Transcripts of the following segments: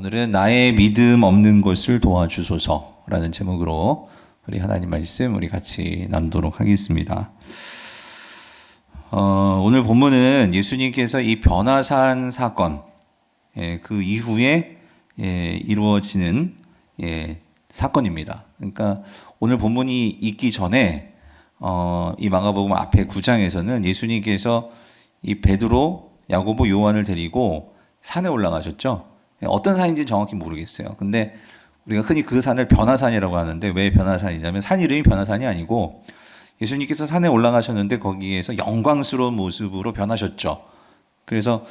오늘은 나의 믿음 없는 것을 도와주소서라는 제목으로 우리 하나님 말씀 우리 같이 나누도록 하겠습니다. 오늘 본문은 예수님께서 이 변화산 사건, 그 이후에 이루어지는 사건입니다. 그러니까 오늘 본문이 있기 전에 이 마가복음 앞에 9장에서는 예수님께서 이 베드로, 야고보, 요한을 데리고 산에 올라가셨죠. 어떤 산인지 정확히 모르겠어요. 근데 우리가 흔히 그 산을 변화산이라고 하는데 왜 변화산이냐면 산 이름이 변화산이 아니고 예수님께서 산에 올라가셨는데 거기에서 영광스러운 모습으로 변하셨죠. 그래서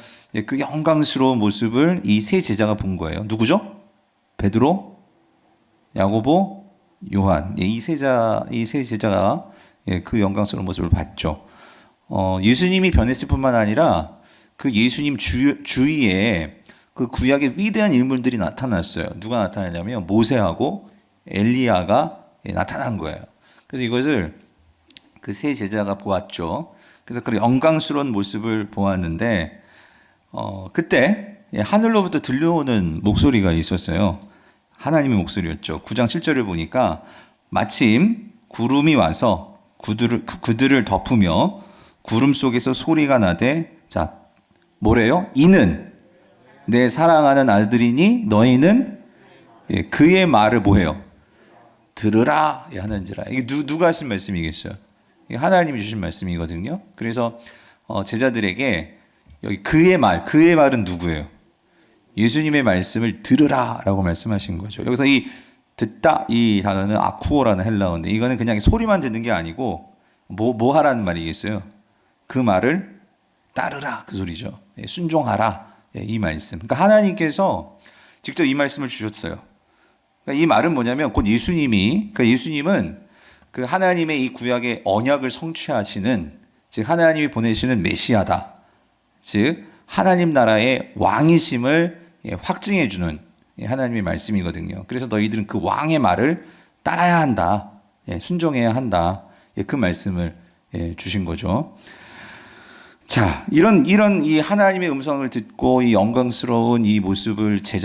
그 영광스러운 모습을 이 세 제자가 본 거예요. 누구죠? 베드로, 야고보, 요한. 이 세 제자가 그 영광스러운 모습을 봤죠. 예수님이 변했을 뿐만 아니라 그 예수님 주위에 그 구약의 위대한 인물들이 나타났어요. 누가 나타났냐면 모세하고 엘리야가 나타난 거예요. 그래서 이것을 그 세 제자가 보았죠. 그래서 그 영광스러운 모습을 보았는데 그때 하늘로부터 들려오는 목소리가 있었어요. 하나님의 목소리였죠. 9장 7절을 보니까 마침 구름이 와서 그들을 덮으며 구름 속에서 소리가 나되 자 뭐래요? 이는 내 사랑하는 아들이니 너희는 그의 말을 뭐해요? 들으라 하는지라. 이게 누가 하신 말씀이겠어요? 이게 하나님이 주신 말씀이거든요. 그래서 제자들에게 여기 그의 말은 누구예요? 예수님의 말씀을 들으라라고 말씀하신 거죠. 여기서 이 듣다 이 단어는 아쿠오라는 헬라어인데 이거는 그냥 소리만 듣는 게 아니고 뭐 하라는 말이겠어요? 그 말을 따르라 그 소리죠. 순종하라. 이 말씀. 그러니까 하나님께서 직접 이 말씀을 주셨어요. 그러니까 이 말은 뭐냐면 곧 예수님은 그 하나님의 이 구약의 언약을 성취하시는 즉 하나님이 보내시는 메시아다. 즉 하나님 나라의 왕이심을 확증해 주는 하나님의 말씀이거든요. 그래서 너희들은 그 왕의 말을 따라야 한다. 순종해야 한다. 그 말씀을 주신 거죠. 자, 이런 이 하나님의 음성을 듣고 이 영광스러운 이 모습을 세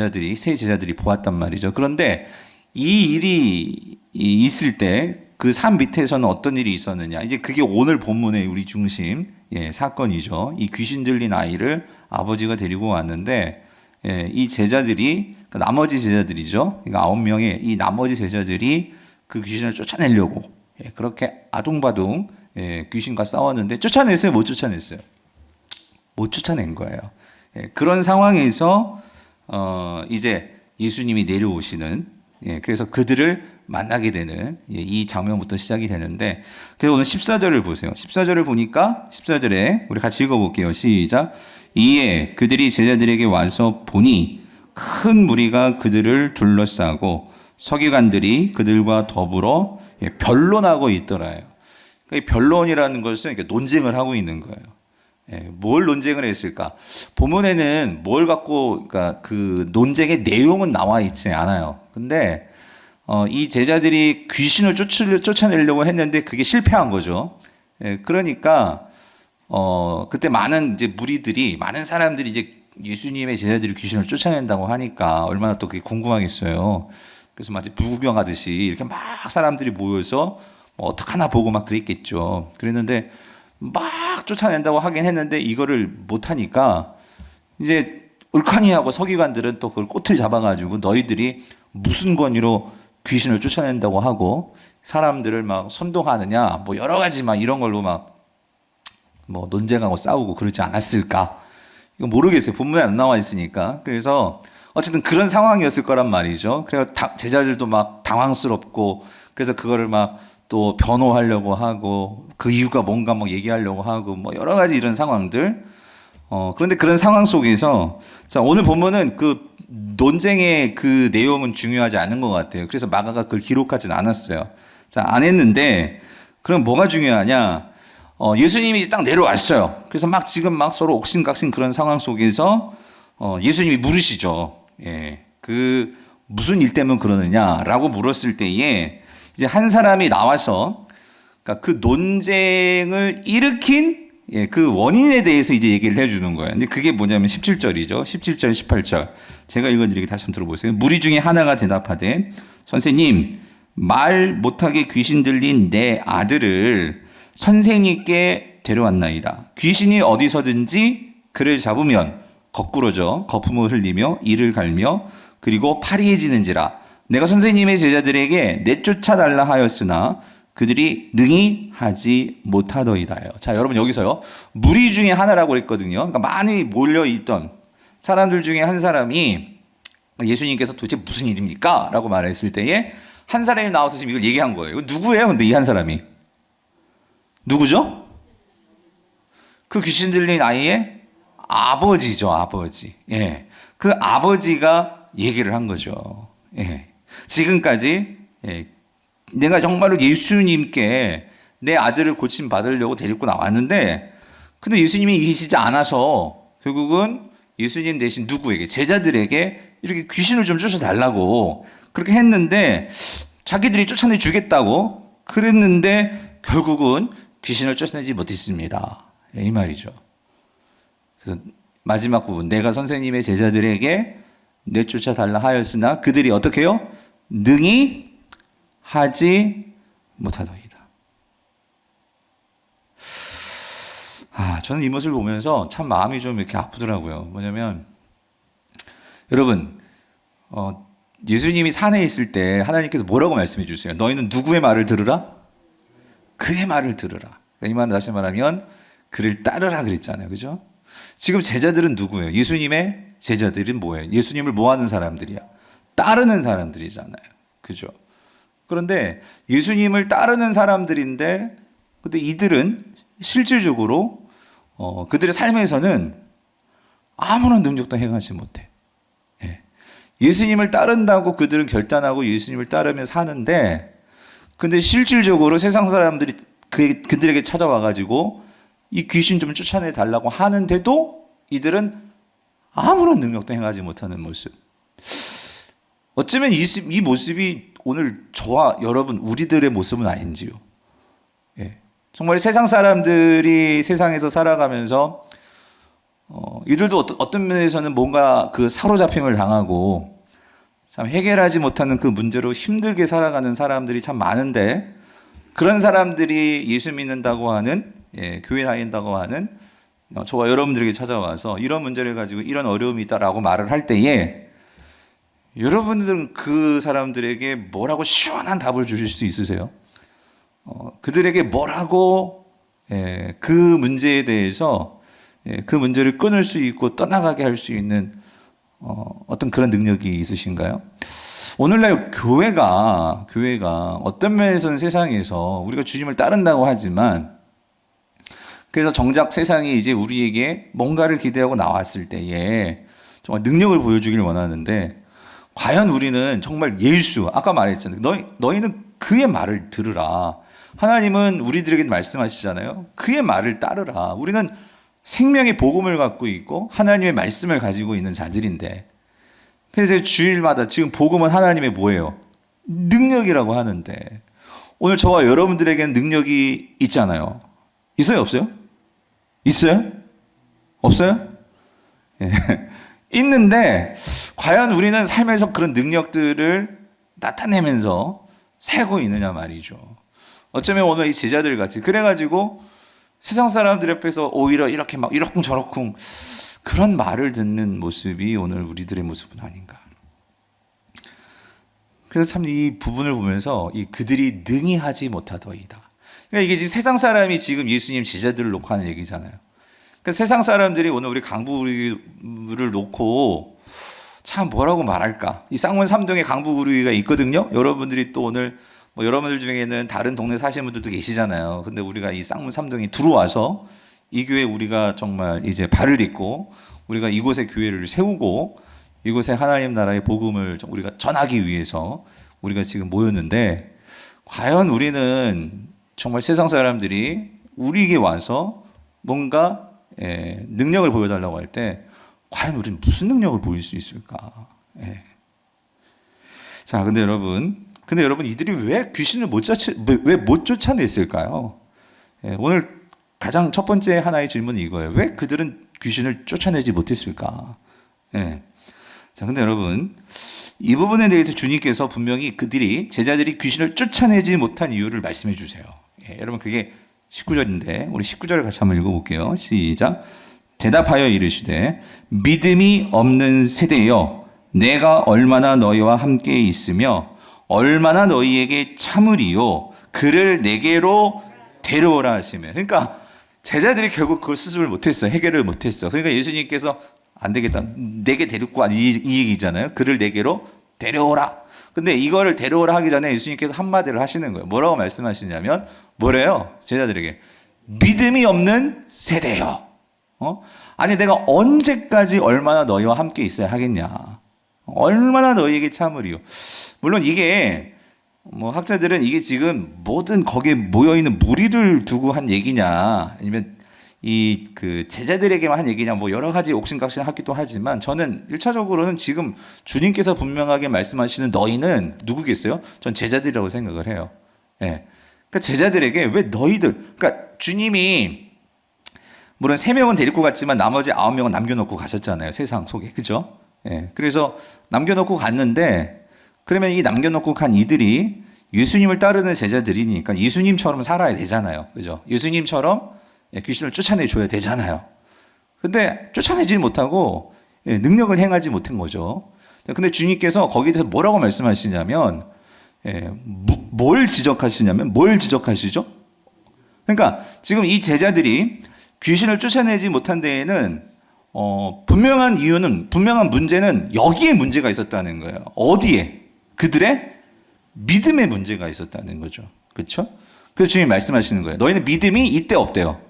제자들이 보았단 말이죠. 그런데 이 일이 있을 때 그 산 밑에서는 어떤 일이 있었느냐. 이제 그게 오늘 본문의 우리 중심 사건이죠. 이 귀신 들린 아이를 아버지가 데리고 왔는데 이 제자들이 나머지 제자들이죠. 그러니까 9명의 이 나머지 제자들이 그 귀신을 쫓아내려고 그렇게 아둥바둥 귀신과 싸웠는데 쫓아냈어요? 못 쫓아냈어요? 못 쫓아낸 거예요. 그런 상황에서 이제 예수님이 내려오시는 그래서 그들을 만나게 되는 이 장면부터 시작이 되는데 그래서 오늘 14절을 보세요. 14절을 보니까 14절에 우리 같이 읽어볼게요. 시작. 이에 그들이 제자들에게 와서 보니 큰 무리가 그들을 둘러싸고 서기관들이 그들과 더불어 변론하고 있더라요. 그러니까 변론이라는 것은 이렇게 논쟁을 하고 있는 거예요. 뭘 논쟁을 했을까? 본문에는 뭘 갖고, 그러니까 그 논쟁의 내용은 나와 있지 않아요. 근데, 이 제자들이 귀신을 쫓아내려고 했는데 그게 실패한 거죠. 그러니까, 그때 많은 이제 많은 사람들이 이제 예수님의 제자들이 귀신을 쫓아낸다고 하니까 얼마나 또 그게 궁금하겠어요. 그래서 마치 부구경하듯이 이렇게 막 사람들이 모여서 뭐 어떡하나 보고 막 그랬겠죠. 그랬는데, 막 쫓아낸다고 하긴 했는데 이거를 못하니까 이제 울카니하고 서기관들은 또 그걸 꼬투리 잡아가지고 너희들이 무슨 권위로 귀신을 쫓아낸다고 하고 사람들을 막 선동하느냐 뭐 여러 가지 막 이런 걸로 막 뭐 논쟁하고 싸우고 그러지 않았을까? 이거 모르겠어요. 본문에 안 나와 있으니까. 그래서 어쨌든 그런 상황이었을 거란 말이죠. 그래서 제자들도 막 당황스럽고 그래서 그거를 막 또 변호하려고 하고 그 이유가 뭔가 뭐 얘기하려고 하고 뭐 여러 가지 이런 상황들. 그런데 그런 상황 속에서 자 오늘 본문은 그 논쟁의 그 내용은 중요하지 않은 것 같아요. 그래서 마가가 그걸 기록하진 않았어요. 자 안 했는데 그럼 뭐가 중요하냐? 예수님이 딱 내려왔어요. 그래서 막 지금 막 서로 옥신각신 그런 상황 속에서 예수님이 물으시죠. 그 무슨 일 때문에 그러느냐라고 물었을 때에 이제 한 사람이 나와서 그러니까 그 논쟁을 일으킨 예, 그 원인에 대해서 이제 얘기를 해주는 거예요. 근데 그게 뭐냐면 17절이죠. 17절, 18절. 제가 읽어드리게 다시 한번 들어보세요. 무리 중에 하나가 대답하되 선생님 말 못하게 귀신 들린 내 아들을 선생님께 데려왔나이다. 귀신이 어디서든지 그를 잡으면 거꾸로죠. 거품을 흘리며 이를 갈며 그리고 파리해지는지라. 내가 선생님의 제자들에게 내쫓아달라 하였으나 그들이 능히 하지 못하더이다요. 자, 여러분 여기서요. 무리 중에 하나라고 그랬거든요. 그러니까 많이 몰려있던 사람들 중에 한 사람이 예수님께서 도대체 무슨 일입니까? 라고 말했을 때에 한 사람이 나와서 지금 이걸 얘기한 거예요. 이거 누구예요? 근데 이 한 사람이. 누구죠? 그 귀신 들린 아이의 아버지죠, 아버지. 예. 그 아버지가 얘기를 한 거죠. 예. 지금까지, 예. 내가 정말로 예수님께 내 아들을 고침 받으려고 데리고 나왔는데, 근데 예수님이 계시지 않아서 결국은 예수님 대신 누구에게? 제자들에게 이렇게 귀신을 좀 쫓아달라고 그렇게 했는데, 자기들이 쫓아내 주겠다고 그랬는데, 결국은 귀신을 쫓아내지 못했습니다. 이 말이죠. 그래서 마지막 부분, 내가 선생님의 제자들에게 내쫓아달라 하였으나 그들이 어떻게 해요? 능히 하지 못하더이다. 저는 이 모습을 보면서 참 마음이 좀 이렇게 아프더라고요. 뭐냐면, 여러분, 예수님이 산에 있을 때 하나님께서 뭐라고 말씀해 주세요? 너희는 누구의 말을 들으라? 그의 말을 들으라. 이 말은 다시 말하면 그를 따르라 그랬잖아요. 그죠? 지금 제자들은 누구예요? 예수님의 제자들은 뭐예요? 예수님을 뭐 하는 사람들이야? 따르는 사람들이잖아요. 그죠? 그런데 예수님을 따르는 사람들인데, 근데 이들은 실질적으로 그들의 삶에서는 아무런 능력도 행하지 못해. 예. 예수님을 따른다고 그들은 결단하고 예수님을 따르며 사는데, 근데 실질적으로 세상 사람들이 그들에게 찾아와가지고 이 귀신 좀 쫓아내 달라고 하는데도 이들은 아무런 능력도 행하지 못하는 모습. 어쩌면 이 모습이 오늘 저와 여러분 우리들의 모습은 아닌지요. 예. 정말 세상 사람들이 세상에서 살아가면서 이들도 어떤 면에서는 뭔가 그 사로잡힘을 당하고 참 해결하지 못하는 그 문제로 힘들게 살아가는 사람들이 참 많은데, 그런 사람들이 예수 믿는다고 하는, 교회 다닌다고 하는 저와 여러분들에게 찾아와서 이런 문제를 가지고 이런 어려움이 있다라고 말을 할 때에 여러분들은 그 사람들에게 뭐라고 시원한 답을 주실 수 있으세요? 그들에게 뭐라고 그 문제에 대해서 그 문제를 끊을 수 있고 떠나가게 할 수 있는 어떤 그런 능력이 있으신가요? 오늘날 교회가 어떤 면에서는 세상에서 우리가 주님을 따른다고 하지만, 그래서 정작 세상이 이제 우리에게 뭔가를 기대하고 나왔을 때에 정말 능력을 보여주길 원하는데, 과연 우리는 정말 예수, 아까 말했잖아요. 너희는 그의 말을 들으라. 하나님은 우리들에게 말씀하시잖아요. 그의 말을 따르라. 우리는 생명의 복음을 갖고 있고 하나님의 말씀을 가지고 있는 자들인데, 그래서 주일마다 지금 복음은 하나님의 뭐예요? 능력이라고 하는데, 오늘 저와 여러분들에게는 능력이 있잖아요. 있어요? 없어요? 있어요? 없어요? 예. 있는데 과연 우리는 삶에서 그런 능력들을 나타내면서 살고 있느냐 말이죠. 어쩌면 오늘 이 제자들 같이 그래가지고 세상 사람들 옆에서 오히려 이렇게 막 이러쿵저러쿵 그런 말을 듣는 모습이 오늘 우리들의 모습은 아닌가. 그래서 참 이 부분을 보면서 그들이 능히 하지 못하더이다. 그러니까 이게 지금 세상 사람이 지금 예수님 제자들을 놓고 하는 얘기잖아요. 그러니까 세상 사람들이 오늘 우리 강부를 놓고 참 뭐라고 말할까. 이 쌍문 3동에 강부구리가 있거든요. 여러분들이 또 오늘 여러분들 중에는 다른 동네 사시는 분들도 계시잖아요. 근데 우리가 이 쌍문 3동에 들어와서 이 교회 우리가 정말 이제 발을 딛고 우리가 이곳에 교회를 세우고 이곳에 하나님 나라의 복음을 우리가 전하기 위해서 우리가 지금 모였는데, 과연 우리는 정말 세상 사람들이 우리에게 와서 뭔가 능력을 보여달라고 할 때 과연 우리는 무슨 능력을 보일 수 있을까? 자, 근데 여러분 이들이 왜 귀신을 못 쫓아냈을까요? 오늘 가장 첫 번째 하나의 질문은 이거예요. 왜 그들은 귀신을 쫓아내지 못했을까? 예. 자, 근데 여러분, 이 부분에 대해서 주님께서 분명히 제자들이 귀신을 쫓아내지 못한 이유를 말씀해 주세요. 예, 여러분, 그게 19절인데, 우리 19절을 같이 한번 읽어볼게요. 시작. 대답하여 이르시되, 믿음이 없는 세대여, 내가 얼마나 너희와 함께 있으며, 얼마나 너희에게 참으리요, 그를 내게로 데려오라 하시며. 그러니까, 제자들이 결국 그걸 수습을 못했어. 해결을 못했어. 그러니까 예수님께서 안 되겠다. 내게 데리고 와. 이 얘기잖아요. 그를 내게로 데려오라. 근데 이거를 데려오라 하기 전에 예수님께서 한마디를 하시는 거예요. 뭐라고 말씀하시냐면, 뭐래요? 제자들에게. 믿음이 없는 세대요. 아니, 내가 언제까지 얼마나 너희와 함께 있어야 하겠냐. 얼마나 너희에게 참으리요. 물론 이게, 학자들은 이게 지금 모든 거기에 모여있는 무리를 두고 한 얘기냐, 아니면 제자들에게만 한 얘기냐, 여러 가지 옥신각신 하기도 하지만, 저는 1차적으로는 지금 주님께서 분명하게 말씀하시는 너희는 누구겠어요? 전 제자들이라고 생각을 해요. 예. 그러니까 제자들에게 왜 너희들, 그러니까 주님이 물론 3명은 데리고 갔지만 나머지 9명은 남겨놓고 가셨잖아요. 세상 속에. 그죠? 예. 그래서 남겨놓고 갔는데, 그러면 이 남겨놓고 간 이들이 예수님을 따르는 제자들이니까 예수님처럼 살아야 되잖아요. 그죠? 예수님처럼 귀신을 쫓아내줘야 되잖아요. 근데 쫓아내지 못하고 능력을 행하지 못한 거죠. 근데 주님께서 거기에 대해서 뭐라고 말씀하시냐면, 뭘 지적하시죠? 그러니까 지금 이 제자들이 귀신을 쫓아내지 못한 데에는 분명한 문제는 여기에 문제가 있었다는 거예요. 어디에? 그들의 믿음의 문제가 있었다는 거죠. 그렇죠? 그래서 주님이 말씀하시는 거예요. 너희는 믿음이 이때 없대요.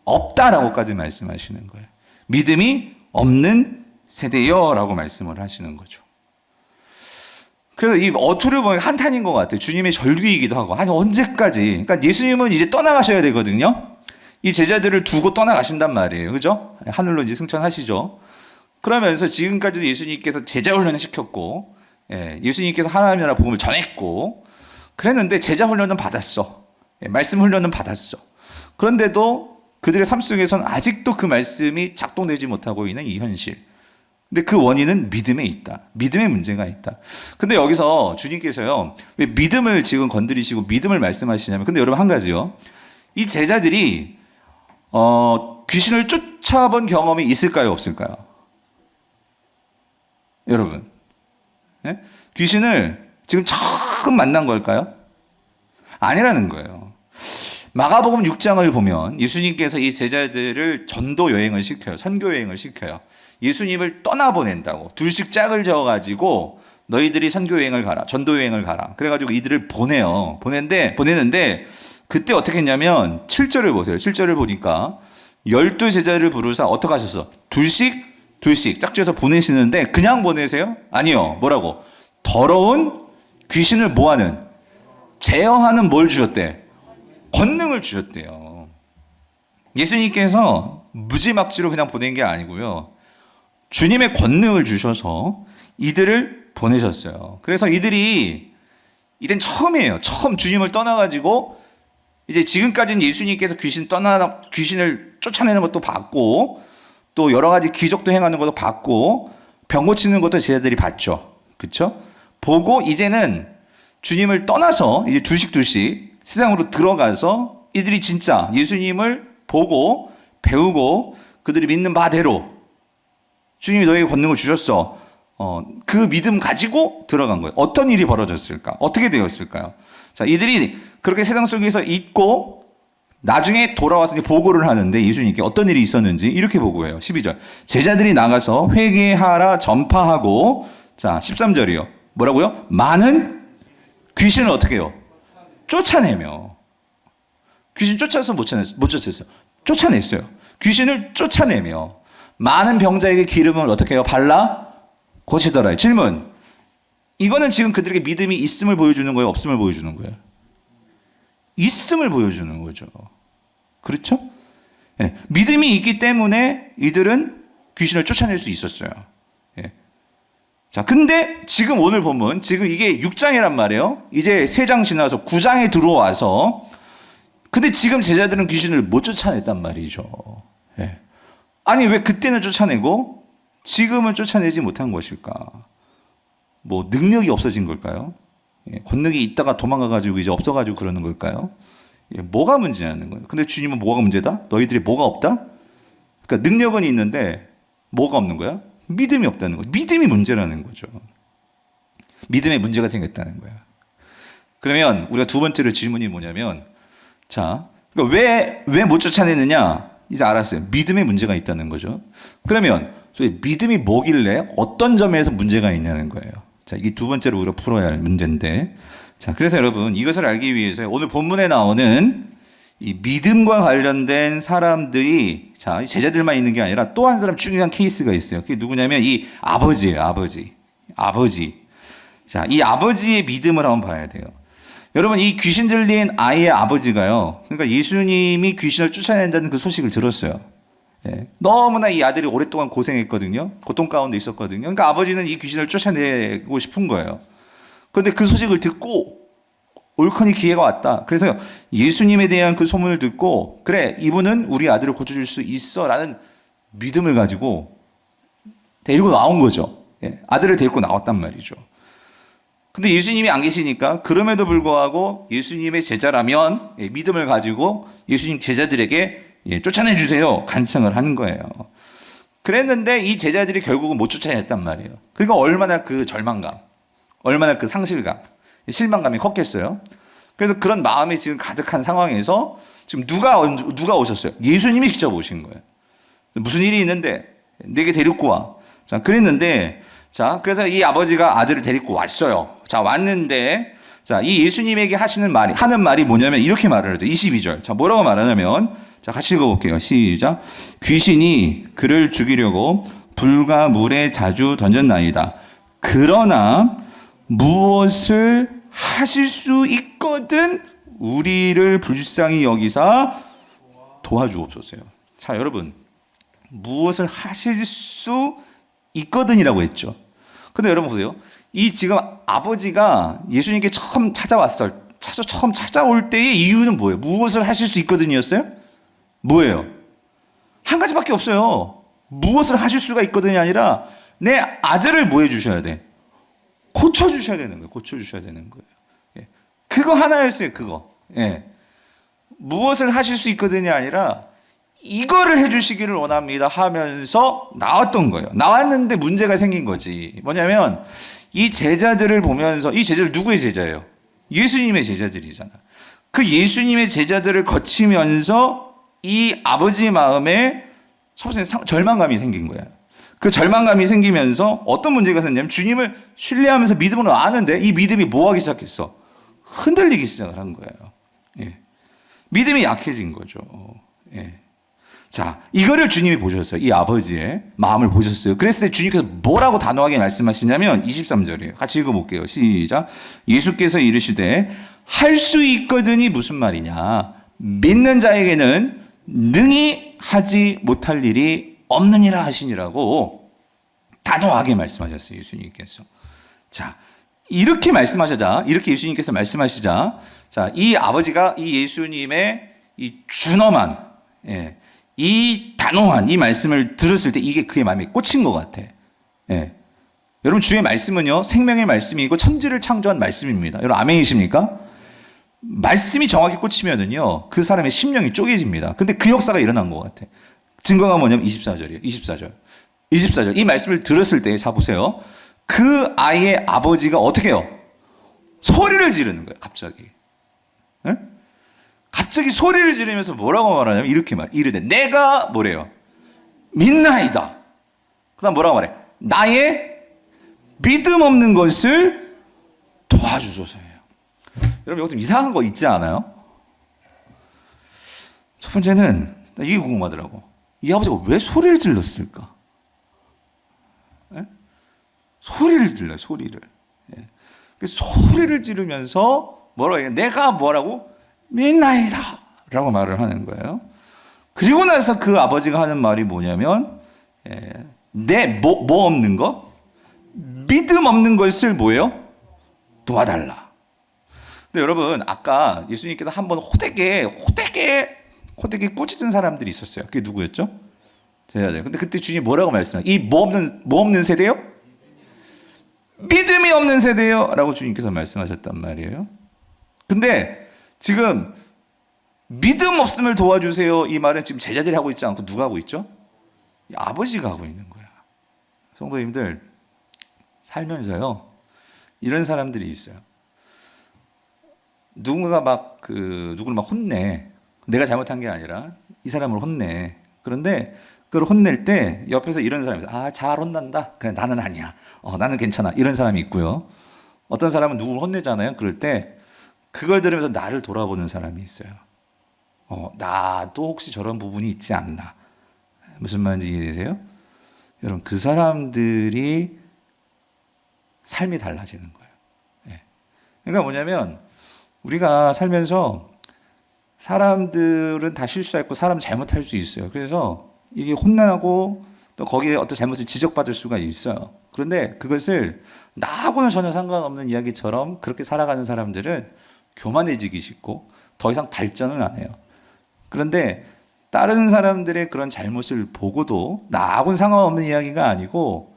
없다라고까지 말씀하시는 거예요. 믿음이 없는 세대여라고 말씀을 하시는 거죠. 그래서 이 어투를 보면 한탄인 것 같아요. 주님의 절규이기도 하고. 아니, 언제까지? 그러니까 예수님은 이제 떠나가셔야 되거든요. 이 제자들을 두고 떠나가신단 말이에요. 그죠? 하늘로 이제 승천하시죠. 그러면서 지금까지도 예수님께서 제자 훈련을 시켰고, 예수님께서 하나님의 나라 복음을 전했고, 그랬는데 제자 훈련은 받았어. 말씀 훈련은 받았어. 그런데도 그들의 삶 속에서는 아직도 그 말씀이 작동되지 못하고 있는 이 현실. 근데 그 원인은 믿음에 있다. 믿음의 문제가 있다. 근데 여기서 주님께서요, 왜 믿음을 지금 건드리시고 믿음을 말씀하시냐면, 근데 여러분 한 가지요. 이 제자들이 귀신을 쫓아본 경험이 있을까요, 없을까요? 여러분, 귀신을 지금 처음 만난 걸까요? 아니라는 거예요. 마가복음 6장을 보면 예수님께서 이 제자들을 전도 여행을 시켜요. 선교 여행을 시켜요. 예수님을 떠나보낸다고. 둘씩 짝을 지어가지고 너희들이 선교 여행을 가라. 전도 여행을 가라. 그래가지고 이들을 보내요. 보내는데 그때 어떻게 했냐면 7절을 보세요. 7절을 보니까 12제자를 부르사 어떻게 하셨어? 둘씩 짝지어서 보내시는데 그냥 보내세요? 아니요. 뭐라고? 더러운 귀신을 뭐하는? 제어하는 뭘 주셨대? 권능을 주셨대요. 예수님께서 무지막지로 그냥 보낸 게 아니고요. 주님의 권능을 주셔서 이들을 보내셨어요. 그래서 이들이 이젠 처음이에요. 처음 주님을 떠나가지고 이제 지금까지는 예수님께서 귀신을 쫓아내는 것도 봤고 또 여러 가지 기적도 행하는 것도 봤고 병 고치는 것도 제자들이 봤죠. 그렇죠? 보고 이제는 주님을 떠나서 이제 둘씩 세상으로 들어가서 이들이 진짜 예수님을 보고 배우고 그들이 믿는 바대로 주님이 너에게 권능을 주셨어. 그 믿음 가지고 들어간 거예요. 어떤 일이 벌어졌을까? 어떻게 되었을까요? 자, 이들이 그렇게 세상 속에서 있고 나중에 돌아와서 보고를 하는데 예수님께 어떤 일이 있었는지 이렇게 보고해요. 12절. 제자들이 나가서 회개하라 전파하고 자, 13절이요. 뭐라고요? 많은 귀신을 어떻게 해요? 쫓아내며. 귀신 쫓아서 못 쫓았어요. 쫓아냈어요. 귀신을 쫓아내며 많은 병자에게 기름을 어떻게 해요? 발라 고치더라. 질문. 이거는 지금 그들에게 믿음이 있음을 보여주는 거예요? 없음을 보여주는 거예요? 있음을 보여주는 거죠. 그렇죠? 예. 믿음이 있기 때문에 이들은 귀신을 쫓아낼 수 있었어요. 예. 자, 근데 지금 오늘 보면 지금 이게 6장이란 말이에요. 이제 3장 지나서 9장에 들어와서 근데 지금 제자들은 귀신을 못 쫓아냈단 말이죠. 예. 아니 왜 그때는 쫓아내고 지금은 쫓아내지 못한 것일까? 뭐 능력이 없어진 걸까요? 예. 권능이 있다가 도망가가지고 이제 없어가지고 그러는 걸까요? 예. 뭐가 문제냐는 거예요. 근데 주님은 뭐가 문제다? 너희들이 뭐가 없다? 그러니까 능력은 있는데 뭐가 없는 거야? 믿음이 없다는 거죠. 믿음이 문제라는 거죠. 믿음에 문제가 생겼다는 거야. 그러면 우리가 두 번째로 질문이 뭐냐면, 자, 그러니까 왜 못 쫓아내느냐? 이제 알았어요. 믿음에 문제가 있다는 거죠. 그러면 믿음이 뭐길래 어떤 점에서 문제가 있냐는 거예요. 자, 이게 두 번째로 우리가 풀어야 할 문제인데, 자, 그래서 여러분 이것을 알기 위해서 오늘 본문에 나오는 이 믿음과 관련된 사람들이, 자, 이 제자들만 있는 게 아니라 또 한 사람 중요한 케이스가 있어요. 그게 누구냐면 이 아버지예요. 아버지. 자, 이 아버지의 믿음을 한번 봐야 돼요. 여러분, 이 귀신 들린 아이의 아버지가요, 그러니까 예수님이 귀신을 쫓아낸다는 그 소식을 들었어요. 예. 너무나 이 아들이 오랫동안 고생했거든요. 고통 가운데 있었거든요. 그러니까 아버지는 이 귀신을 쫓아내고 싶은 거예요. 그런데 그 소식을 듣고 옳거니 기회가 왔다. 그래서 예수님에 대한 그 소문을 듣고, 그래, 이분은 우리 아들을 고쳐줄 수 있어 라는 믿음을 가지고 데리고 나온 거죠. 예. 아들을 데리고 나왔단 말이죠. 근데 예수님이 안 계시니까 그럼에도 불구하고 예수님의 제자라면 믿음을 가지고 예수님 제자들에게 쫓아내 주세요 간청을 하는 거예요. 그랬는데 이 제자들이 결국은 못 쫓아냈단 말이에요. 그러니까 얼마나 그 절망감, 얼마나 그 상실감, 실망감이 컸겠어요. 그래서 그런 마음이 지금 가득한 상황에서 지금 누가 오셨어요? 예수님이 직접 오신 거예요. 무슨 일이 있는데 내게 데리고 와. 자, 그랬는데, 자, 그래서 이 아버지가 아들을 데리고 왔어요. 자, 왔는데, 자, 이 예수님에게 하는 말이 뭐냐면 이렇게 말을 해요. 22절. 자, 뭐라고 말하냐면, 자, 같이 읽어볼게요. 시작. 귀신이 그를 죽이려고 불과 물에 자주 던졌나이다. 그러나 무엇을 하실 수 있거든 우리를 불쌍히 여기사 도와주옵소서요. 자, 여러분, 무엇을 하실 수 있거든이라고 했죠. 근데 여러분 보세요. 이 지금 아버지가 예수님께 처음 찾아올 때의 이유는 뭐예요? 무엇을 하실 수 있거든이었어요? 뭐예요? 한 가지밖에 없어요. 무엇을 하실 수가 있거든이 아니라 내 아들을 뭐 해주셔야 돼? 고쳐주셔야 되는 거예요. 고쳐주셔야 되는 거예요. 예. 그거 하나였어요. 그거. 예. 무엇을 하실 수 있거든이 아니라 이거를 해주시기를 원합니다 하면서 나왔던 거예요. 나왔는데 문제가 생긴 거지. 뭐냐면 이 제자들을 보면서, 이 제자들 누구의 제자예요? 예수님의 제자들이잖아. 그 예수님의 제자들을 거치면서 이 아버지 마음에 첫 번째 절망감이 생긴 거야. 그 절망감이 생기면서 어떤 문제가 생겼냐면 주님을 신뢰하면서 믿음으로 아는데 이 믿음이 뭐 하기 시작했어? 흔들리기 시작을 한 거예요. 예. 믿음이 약해진 거죠. 예. 자, 이거를 주님이 보셨어요. 이 아버지의 마음을 보셨어요. 그랬을 때 주님께서 뭐라고 단호하게 말씀하시냐면 23절이에요. 같이 읽어볼게요. 시작. 예수께서 이르시되 할 수 있거든이 무슨 말이냐. 믿는 자에게는 능히 하지 못할 일이 없느니라 하시니라고 단호하게 말씀하셨어요. 예수님께서. 자, 이렇게 예수님께서 말씀하시자, 자, 이 아버지가 이 예수님의 이 준엄한, 예, 이 단호한 이 말씀을 들었을 때 이게 그의 마음에 꽂힌 것 같아. 예. 여러분, 주의 말씀은요, 생명의 말씀이고 천지를 창조한 말씀입니다. 여러분, 아멘이십니까? 말씀이 정확히 꽂히면은요, 그 사람의 심령이 쪼개집니다. 근데 그 역사가 일어난 것 같아. 증거가 뭐냐면 24절이에요. 24절. 이 말씀을 들었을 때, 자, 보세요. 그 아이의 아버지가 어떻게 해요? 소리를 지르는 거예요, 갑자기. 예? 갑자기 소리를 지르면서 뭐라고 말하냐면 이렇게 이르되 내가 뭐래요? 믿나이다. 그 다음 뭐라고 말해? 나의 믿음 없는 것을 도와주소서예요. 여러분, 여기 좀 이상한 거 있지 않아요? 첫 번째는 이게 궁금하더라고. 이 아버지가 왜 소리를 질렀을까? 예? 소리를 질러요. 소리를. 예. 소리를 지르면서 뭐라고 해요? 내가 뭐라고? 믿나이다 라고 말을 하는 거예요. 그리고 나서 그 아버지가 하는 말이 뭐냐면, 뭐 없는 거? 믿음 없는 것을 뭐예요? 도와달라. 근데 여러분, 아까 예수님께서 한번 호되게 되게 꾸짖은 사람들이 있었어요. 그게 누구였죠? 제자들. 근데 그때 주님이 뭐라고 말씀하세요? 이 뭐 없는 세대요? 믿음이 없는 세대요? 라고 주님께서 말씀하셨단 말이에요. 근데 지금 믿음 없음을 도와주세요, 이 말은 지금 제자들이 하고 있지 않고 누가 하고 있죠? 아버지가 하고 있는 거야. 성도님들, 살면서요 이런 사람들이 있어요. 누군가 누구를 막 혼내. 내가 잘못한 게 아니라 이 사람을 혼내. 그런데 그걸 혼낼 때 옆에서 이런 사람이 있어요. 아, 잘 혼난다. 그래, 나는 아니야. 나는 괜찮아. 이런 사람이 있고요. 어떤 사람은 누구를 혼내잖아요. 그럴 때 그걸 들으면서 나를 돌아보는 사람이 있어요. 나도 혹시 저런 부분이 있지 않나. 무슨 말인지 이해되세요? 여러분, 그 사람들이 삶이 달라지는 거예요. 예. 그러니까 뭐냐면 우리가 살면서 사람들은 다 실수했고 사람 잘못할 수 있어요. 그래서 이게 혼나고 또 거기에 어떤 잘못을 지적받을 수가 있어요. 그런데 그것을 나하고는 전혀 상관없는 이야기처럼 그렇게 살아가는 사람들은 교만해지기 쉽고 더 이상 발전을 안 해요. 그런데 다른 사람들의 그런 잘못을 보고도 나하고는 상관없는 이야기가 아니고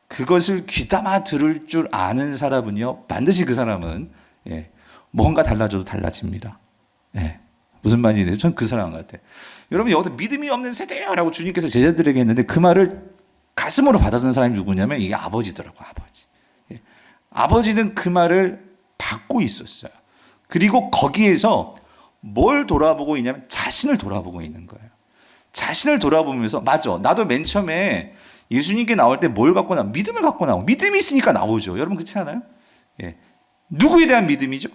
그것을 귀담아 들을 줄 아는 사람은요, 반드시 그 사람은 뭔가 달라져도 달라집니다. 무슨 말인지 돼요? 전 그 사람 같아요. 여러분, 여기서 믿음이 없는 세대라고 주님께서 제자들에게 했는데 그 말을 가슴으로 받아든 사람이 누구냐면 이게 아버지더라고요. 아버지. 아버지는 그 말을 받고 있었어요. 그리고 거기에서 뭘 돌아보고 있냐면 자신을 돌아보고 있는 거예요. 자신을 돌아보면서 맞아, 나도 맨 처음에 예수님께 나올 때 뭘 갖고 나오고 믿음을 갖고 나오고 믿음이 있으니까 나오죠. 여러분 그렇지 않아요? 누구에 대한 믿음이죠?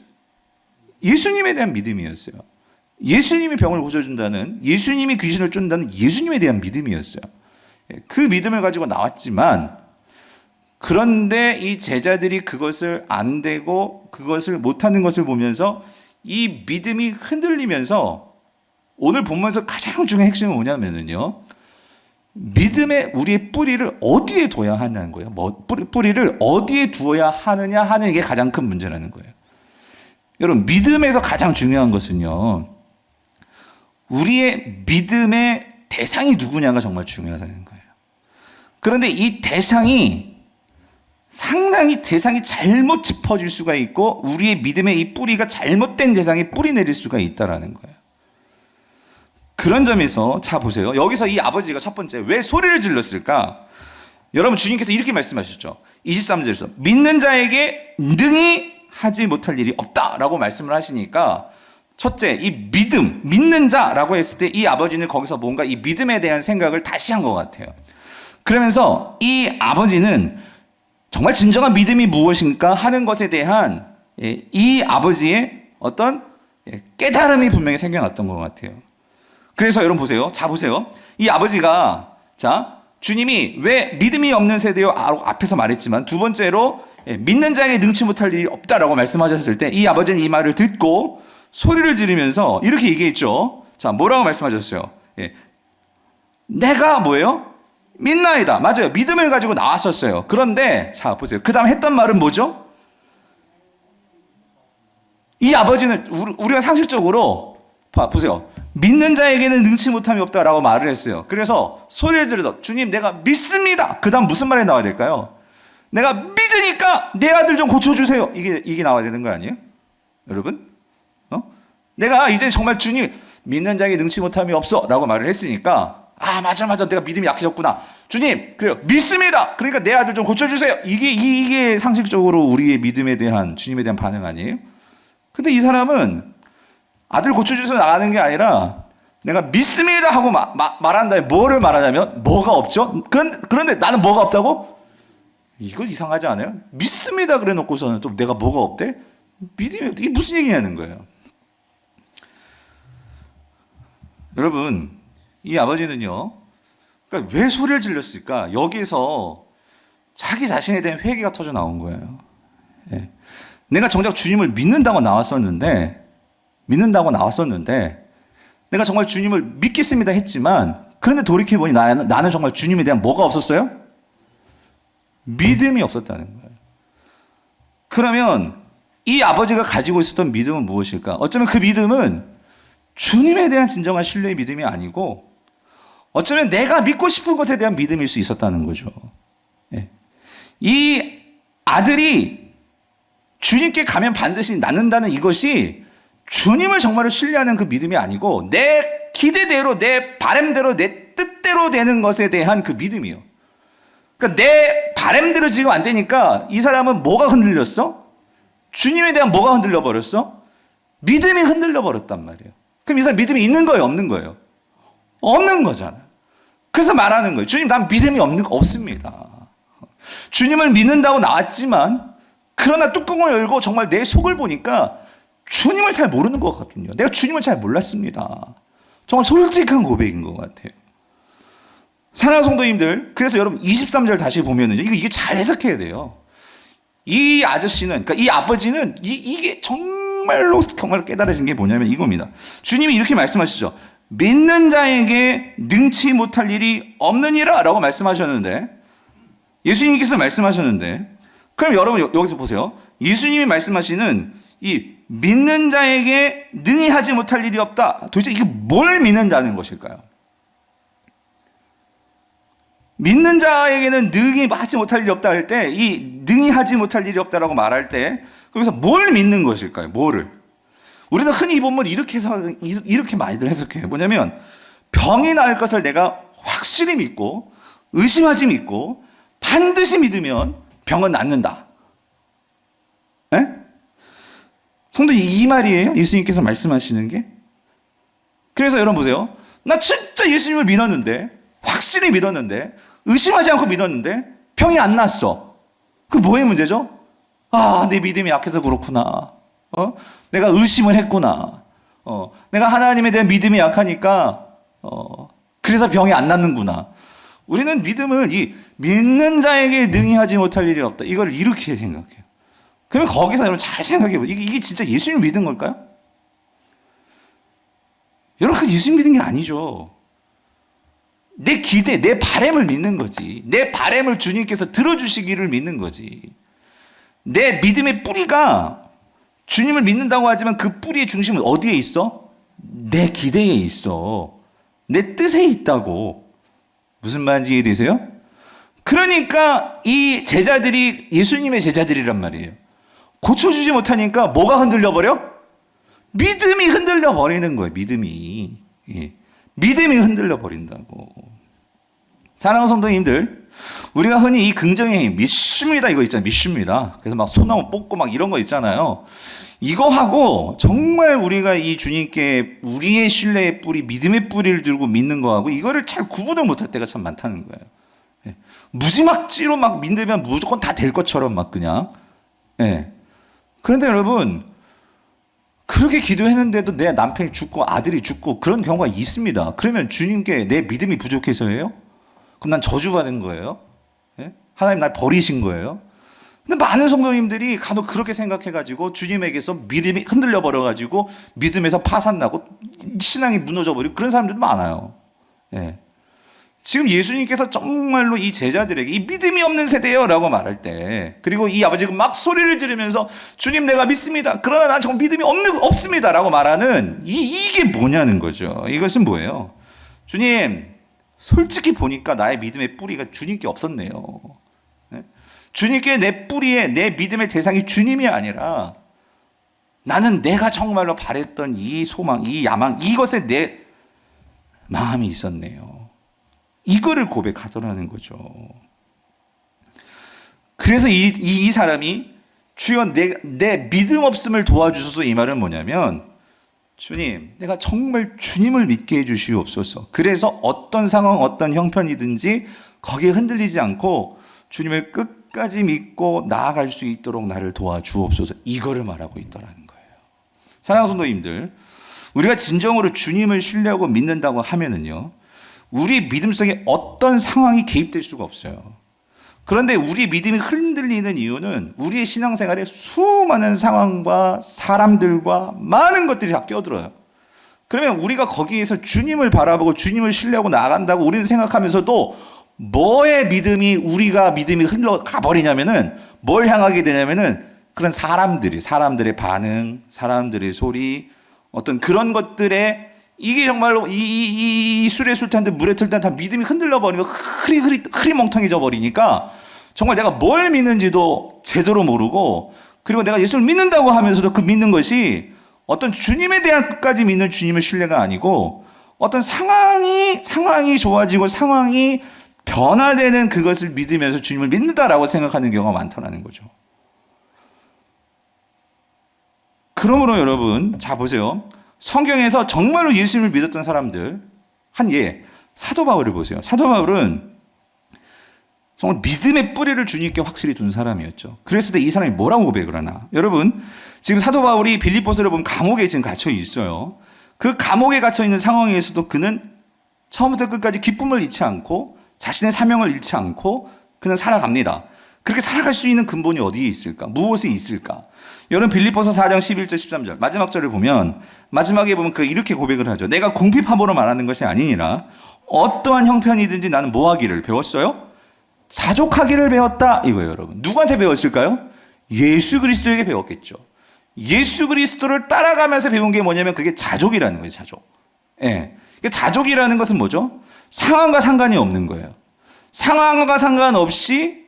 예수님에 대한 믿음이었어요. 예수님이 병을 고쳐준다는, 예수님이 귀신을 쫓는다는 예수님에 대한 믿음이었어요. 그 믿음을 가지고 나왔지만, 그런데 이 제자들이 그것을 안 되고 그것을 못하는 것을 보면서 이 믿음이 흔들리면서 오늘 본문에서 가장 중요한 핵심은 뭐냐면요, 믿음의 우리의 뿌리를 어디에 둬야 하냐는 거예요. 뿌리를 어디에 두어야 하느냐 하는 게 가장 큰 문제라는 거예요. 여러분, 믿음에서 가장 중요한 것은요, 우리의 믿음의 대상이 누구냐가 정말 중요하다는 거예요. 그런데 이 대상이 상당히 대상이 잘못 짚어질 수가 있고 우리의 믿음의 이 뿌리가 잘못된 대상에 뿌리 내릴 수가 있다라는 거예요. 그런 점에서 자 보세요. 여기서 이 아버지가 첫 번째 왜 소리를 질렀을까? 여러분, 주님께서 이렇게 말씀하셨죠. 23절에서 믿는 자에게 능히 하지 못할 일이 없다라고 말씀을 하시니까 첫째, 이 믿는 자라고 했을 때 이 아버지는 거기서 뭔가 이 믿음에 대한 생각을 다시 한 것 같아요. 그러면서 이 아버지는 정말 진정한 믿음이 무엇인가 하는 것에 대한 이 아버지의 어떤 깨달음이 분명히 생겨났던 것 같아요. 그래서 여러분 보세요. 자 보세요. 이 아버지가 주님이 왜 믿음이 없는 세대요? 앞에서 말했지만 두 번째로 믿는 자에게 능치 못할 일이 없다라고 말씀하셨을 때 이 아버지는 이 말을 듣고 소리를 지르면서 이렇게 얘기했죠. 자, 뭐라고 말씀하셨어요? 내가 뭐예요? 믿나이다. 맞아요. 믿음을 가지고 나왔었어요. 그런데 자 보세요. 그 다음 했던 말은 뭐죠? 이 아버지는 우리가 상식적으로 보세요. 믿는 자에게는 능치 못함이 없다라고 말을 했어요. 그래서 소리를 질러서 주님 내가 믿습니다. 그 다음 무슨 말이 나와야 될까요? 내가 믿으니까 내 아들 좀 고쳐주세요. 이게 나와야 되는 거 아니에요? 여러분? 내가 이제 정말 주님 믿는 자에게 능치 못함이 없어 라고 말을 했으니까 맞아 내가 믿음이 약해졌구나. 주님 그래요 믿습니다. 그러니까 내 아들 좀 고쳐주세요. 이게 상식적으로 우리의 믿음에 대한 주님에 대한 반응 아니에요? 근데 이 사람은 아들 고쳐주세요 나가는 게 아니라 내가 믿습니다 하고 말한 다음에 뭐를 말하냐면 뭐가 없죠? 그런데 나는 뭐가 없다고? 이거 이상하지 않아요? 믿습니다 그래 놓고서는 또 내가 뭐가 없대? 믿음이 이게 무슨 얘기냐는 거예요. 여러분, 이 아버지는요, 그러니까 왜 소리를 질렀을까? 여기서 자기 자신에 대한 회개가 터져 나온 거예요. 내가 정작 주님을 믿는다고 나왔었는데, 내가 정말 주님을 믿겠습니다 했지만, 그런데 돌이켜보니 나는 정말 주님에 대한 뭐가 없었어요? 믿음이 없었다는 거예요. 그러면 이 아버지가 가지고 있었던 믿음은 무엇일까? 어쩌면 그 믿음은 주님에 대한 진정한 신뢰의 믿음이 아니고 어쩌면 내가 믿고 싶은 것에 대한 믿음일 수 있었다는 거죠. 예. 이 아들이 주님께 가면 반드시 낫는다는 이것이 주님을 정말로 신뢰하는 그 믿음이 아니고 내 기대대로, 내 바람대로, 내 뜻대로 되는 것에 대한 그 믿음이요. 그러니까 내 바람대로 지금 안 되니까 이 사람은 뭐가 흔들렸어? 주님에 대한 뭐가 흔들려 버렸어? 믿음이 흔들려 버렸단 말이에요. 그럼 이 사람 믿음이 있는 거예요, 없는 거예요? 없는 거잖아. 그래서 말하는 거예요. 주님, 난 믿음이 없습니다. 주님을 믿는다고 나왔지만 그러나 뚜껑을 열고 정말 내 속을 보니까 주님을 잘 모르는 것 같거든요. 내가 주님을 잘 몰랐습니다. 정말 솔직한 고백인 것 같아요. 사랑하는 성도님들, 그래서 여러분 23절 다시 보면은 이게 잘 해석해야 돼요. 이 아저씨는, 그러니까 이 아버지는 이게 정말 깨달아진 게 뭐냐면 이겁니다. 주님이 이렇게 말씀하시죠. 믿는 자에게 능치 못할 일이 없느니라 라고 말씀하셨는데, 예수님께서 말씀하셨는데, 그럼 여러분 여기서 보세요. 예수님이 말씀하시는 이 믿는 자에게 능히 하지 못할 일이 없다. 도대체 이게 뭘 믿는다는 것일까요? 믿는 자에게는 능히 하지 못할 일이 없다 할 때, 이 능히 하지 못할 일이 없다라고 말할 때, 거기서 뭘 믿는 것일까요? 뭐를? 우리는 흔히 이 본문을 이렇게 많이들 해석해요. 뭐냐면, 병이 나을 것을 내가 확실히 믿고, 의심하지 믿고, 반드시 믿으면 병은 낫는다. 에? 성도님, 이 말이에요? 예수님께서 말씀하시는 게? 그래서 여러분 보세요. 나 진짜 예수님을 믿었는데, 확실히 믿었는데, 의심하지 않고 믿었는데 병이 안 났어. 그 뭐의 문제죠? 아, 내 믿음이 약해서 그렇구나. 내가 의심을 했구나. 내가 하나님에 대한 믿음이 약하니까 그래서 병이 안 낫는구나. 우리는 믿음을 이 믿는 자에게 능히 하지 못할 일이 없다. 이걸 이렇게 생각해요. 그러면 거기서 여러분 잘 생각해 보세요. 이게 진짜 예수님 믿은 걸까요? 여러분, 그 예수님 믿은 게 아니죠. 내 기대, 내 바람을 믿는 거지. 내 바람을 주님께서 들어주시기를 믿는 거지. 내 믿음의 뿌리가 주님을 믿는다고 하지만 그 뿌리의 중심은 어디에 있어? 내 기대에 있어. 내 뜻에 있다고. 무슨 말인지 이해되세요? 그러니까 이 제자들이 예수님의 제자들이란 말이에요. 고쳐주지 못하니까 뭐가 흔들려 버려? 믿음이 흔들려 버리는 거예요. 믿음이. 예. 믿음이 흔들려 버린다고. 사랑하는 성도님들, 우리가 흔히 이 긍정의 힘, 믿습니다 이거 있잖아요. 믿습니다. 그래서 막 소나무 뽑고 막 이런 거 있잖아요. 이거 하고 정말 우리가 이 주님께 우리의 신뢰의 뿌리, 믿음의 뿌리를 들고 믿는 거하고 이거를 잘 구분을 못할 때가 참 많다는 거예요. 예. 무지막지로 막 믿으면 무조건 다 될 것처럼 막 그냥. 예. 그런데 여러분, 그렇게 기도했는데도 내 남편이 죽고 아들이 죽고 그런 경우가 있습니다. 그러면 주님께 내 믿음이 부족해서예요? 그럼 난 저주받은 거예요? 예? 하나님 날 버리신 거예요? 근데 많은 성도님들이 간혹 그렇게 생각해가지고 주님에게서 믿음이 흔들려 버려가지고 믿음에서 파산나고 신앙이 무너져 버리고 그런 사람들도 많아요. 예. 지금 예수님께서 정말로 이 제자들에게 이 믿음이 없는 세대요 라고 말할 때, 그리고 이 아버지가 막 소리를 지르면서 주님 내가 믿습니다. 그러나 난 정말 믿음이 없습니다 라고 말하는 이게 뭐냐는 거죠. 이것은 뭐예요? 주님, 솔직히 보니까 나의 믿음의 뿌리가 주님께 없었네요. 네? 주님께 내 뿌리에 내 믿음의 대상이 주님이 아니라 나는 내가 정말로 바랬던 이 소망, 이 야망, 이것에 내 마음이 있었네요. 이거를 고백하더라는 거죠. 그래서 이 사람이 주여 내 믿음 없음을 도와주소서, 이 말은 뭐냐면 주님, 내가 정말 주님을 믿게 해주시옵소서. 그래서 어떤 상황, 어떤 형편이든지 거기에 흔들리지 않고 주님을 끝까지 믿고 나아갈 수 있도록 나를 도와주옵소서. 이거를 말하고 있더라는 거예요. 사랑하는 성도님들, 우리가 진정으로 주님을 신뢰하고 믿는다고 하면은요, 우리 믿음 속에 어떤 상황이 개입될 수가 없어요. 그런데 우리 믿음이 흔들리는 이유는 우리의 신앙생활에 수많은 상황과 사람들과 많은 것들이 다 끼어들어요. 그러면 우리가 거기에서 주님을 바라보고 주님을 신뢰하고 나아간다고 우리는 생각하면서도 뭐의 우리가 믿음이 흘러가 버리냐면은 뭘 향하게 되냐면은 그런 사람들의 반응, 사람들의 소리, 어떤 그런 것들에 이게 정말로 이 술에 술탄데 물에 틀탄 다 믿음이 흔들려 버리고 흐리멍텅해져 버리니까 정말 내가 뭘 믿는지도 제대로 모르고, 그리고 내가 예수를 믿는다고 하면서도 그 믿는 것이 어떤 주님에 대한 끝까지 믿는 주님의 신뢰가 아니고 어떤 상황이 좋아지고 상황이 변화되는 그것을 믿으면서 주님을 믿는다라고 생각하는 경우가 많더라는 거죠. 그러므로 여러분, 자 보세요. 성경에서 정말로 예수님을 믿었던 사람들, 사도 바울을 보세요. 사도 바울은 정말 믿음의 뿌리를 주님께 확실히 둔 사람이었죠. 그랬을 때 이 사람이 뭐라고 고백을 하나? 여러분, 지금 사도 바울이 빌립보서를 보면 감옥에 지금 갇혀 있어요. 그 감옥에 갇혀 있는 상황에서도 그는 처음부터 끝까지 기쁨을 잃지 않고 자신의 사명을 잃지 않고 그냥 살아갑니다. 그렇게 살아갈 수 있는 근본이 어디에 있을까? 무엇에 있을까? 여러분, 빌립보서 4장 11절 13절 마지막 절을 보면, 마지막에 보면 이렇게 고백을 하죠. 내가 궁핍함으로 말하는 것이 아니니라 어떠한 형편이든지 나는 뭐 하기를 배웠어요? 자족하기를 배웠다, 이거예요. 여러분, 누구한테 배웠을까요? 예수 그리스도에게 배웠겠죠. 예수 그리스도를 따라가면서 배운 게 뭐냐면 그게 자족이라는 거예요. 자족. 예. 자족이라는 것은 뭐죠? 상황과 상관이 없는 거예요. 상황과 상관없이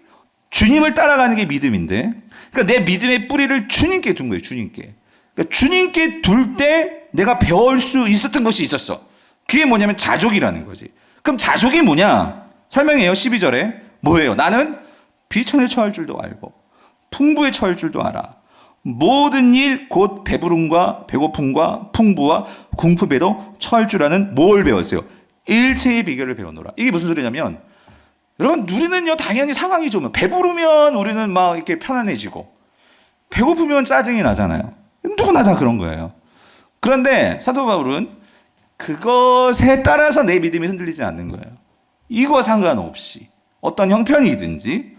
주님을 따라가는 게 믿음인데, 그러니까 내 믿음의 뿌리를 주님께 둔 거예요. 주님께. 그러니까 주님께 둘 때 내가 배울 수 있었던 것이 있었어. 그게 뭐냐면 자족이라는 거지. 그럼 자족이 뭐냐? 설명해요. 12절에. 뭐예요? 나는 비천에 처할 줄도 알고 풍부에 처할 줄도 알아. 모든 일 곧 배부름과 배고픔과 풍부와 궁핍에도 처할 줄 아는 뭘 배웠어요? 일체의 비결을 배워놓으라. 이게 무슨 소리냐면, 여러분, 우리는요 당연히 상황이 좋으면, 배부르면 우리는 막 이렇게 편안해지고 배고프면 짜증이 나잖아요. 누구나 다 그런 거예요. 그런데 사도 바울은 그것에 따라서 내 믿음이 흔들리지 않는 거예요. 이거 상관없이 어떤 형편이든지,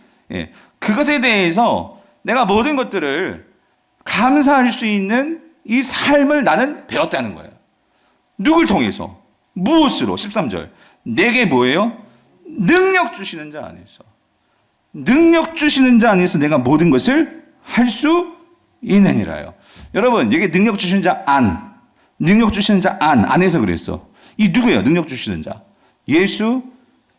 그것에 대해서 내가 모든 것들을 감사할 수 있는 이 삶을 나는 배웠다는 거예요. 누굴 통해서? 무엇으로? 13절. 내게 뭐예요? 능력 주시는 자 안에서. 능력 주시는 자 안에서 내가 모든 것을 할 수 있느니라요. 여러분, 여기 능력 주시는 자 능력 주시는 자 안에서 그랬어. 이 누구예요? 능력 주시는 자. 예수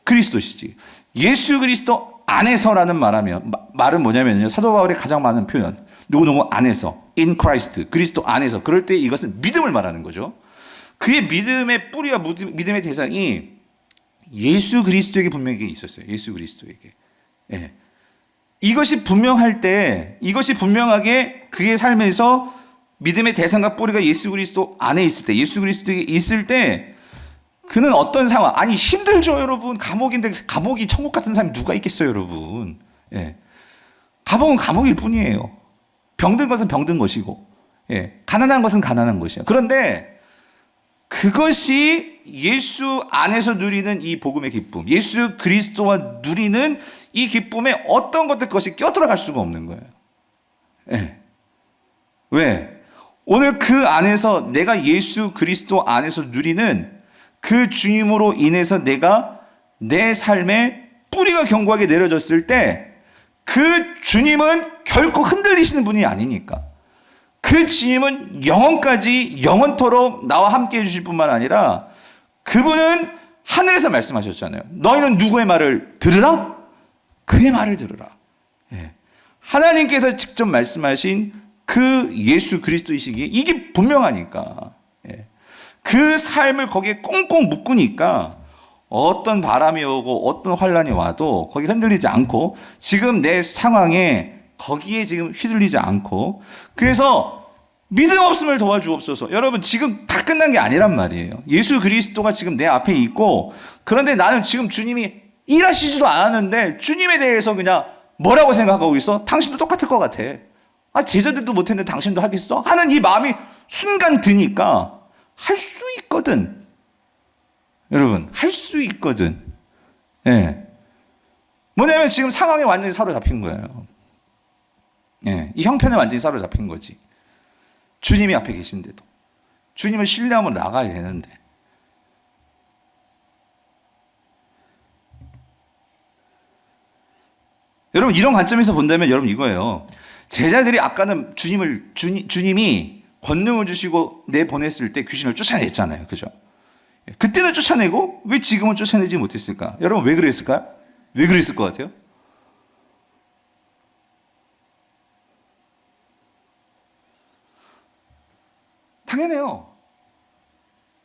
그리스도시지. 예수 그리스도 안에서라는 말은 뭐냐면요, 사도 바울의 가장 많은 표현, 누구누구 안에서, in Christ, 그리스도 안에서. 그럴 때 이것은 믿음을 말하는 거죠. 그의 믿음의 뿌리와 믿음의 대상이 예수 그리스도에게 분명히 있었어요. 예수 그리스도에게. 이것이 분명할 때, 이것이 분명하게 그의 삶에서 믿음의 대상과 뿌리가 예수 그리스도 안에 있을 때, 예수 그리스도에게 있을 때, 그는 어떤 상황, 아니 힘들죠 여러분. 감옥인데, 감옥이 천국 같은 사람이 누가 있겠어요 여러분. 감옥은 감옥일 뿐이에요. 병든 것은 병든 것이고, 가난한 것은 가난한 것이에요. 그런데 그것이 예수 안에서 누리는 이 복음의 기쁨, 예수 그리스도와 누리는 이 기쁨에 어떤 것이 껴들어갈 수가 없는 거예요. 왜? 오늘 그 안에서, 내가 예수 그리스도 안에서 누리는 그 주님으로 인해서 내가 내 삶에 뿌리가 견고하게 내려졌을 때, 그 주님은 결코 흔들리시는 분이 아니니까. 그 주님은 영원까지, 영원토록 나와 함께 해주실 뿐만 아니라, 그분은 하늘에서 말씀하셨잖아요. 너희는 누구의 말을 들으라? 그의 말을 들으라. 하나님께서 직접 말씀하신 그 예수 그리스도이시기에 이게 분명하니까, 그 삶을 거기에 꽁꽁 묶으니까 어떤 바람이 오고 어떤 환란이 와도 거기 흔들리지 않고, 지금 내 상황에 거기에 지금 휘둘리지 않고, 그래서 믿음 없음을 도와주옵소서. 여러분, 지금 다 끝난 게 아니란 말이에요. 예수 그리스도가 지금 내 앞에 있고, 그런데 나는 지금 주님이 일하시지도 않았는데 주님에 대해서 그냥 뭐라고 생각하고 있어? 당신도 똑같을 것 같아. 제자들도 못했는데 당신도 하겠어? 하는 이 마음이 순간 드니까 할 수 있거든. 여러분, 할 수 있거든. 뭐냐면 지금 상황에 완전히 사로잡힌 거예요. 이 형편에 완전히 사로잡힌 거지. 주님이 앞에 계신데도. 주님을 신뢰하며 나가야 되는데. 여러분, 이런 관점에서 본다면 여러분 이거예요. 제자들이 아까는 주님이 권능을 주시고 내보냈을 때 귀신을 쫓아냈잖아요. 그죠? 그때는 쫓아내고 왜 지금은 쫓아내지 못했을까? 여러분 왜 그랬을까요? 왜 그랬을 것 같아요? 당연해요.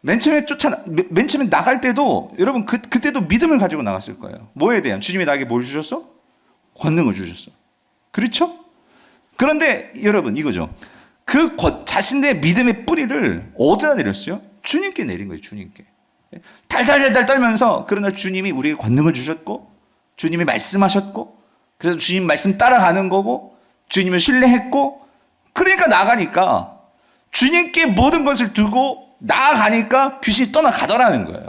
맨 처음에 나갈 때도 여러분 그때도 믿음을 가지고 나갔을 거예요. 뭐에 대한? 주님이 나에게 뭘 주셨어? 권능을 주셨어. 그렇죠? 그런데 여러분 이거죠. 자신의 믿음의 뿌리를 어디다 내렸어요? 주님께 내린 거예요. 주님께. 달달달달 떨면서 그러나 주님이 우리에게 권능을 주셨고 주님이 말씀하셨고 그래서 주님 말씀 따라가는 거고 주님을 신뢰했고 그러니까 나가니까 주님께 모든 것을 두고 나아가니까 귀신이 떠나가더라는 거예요.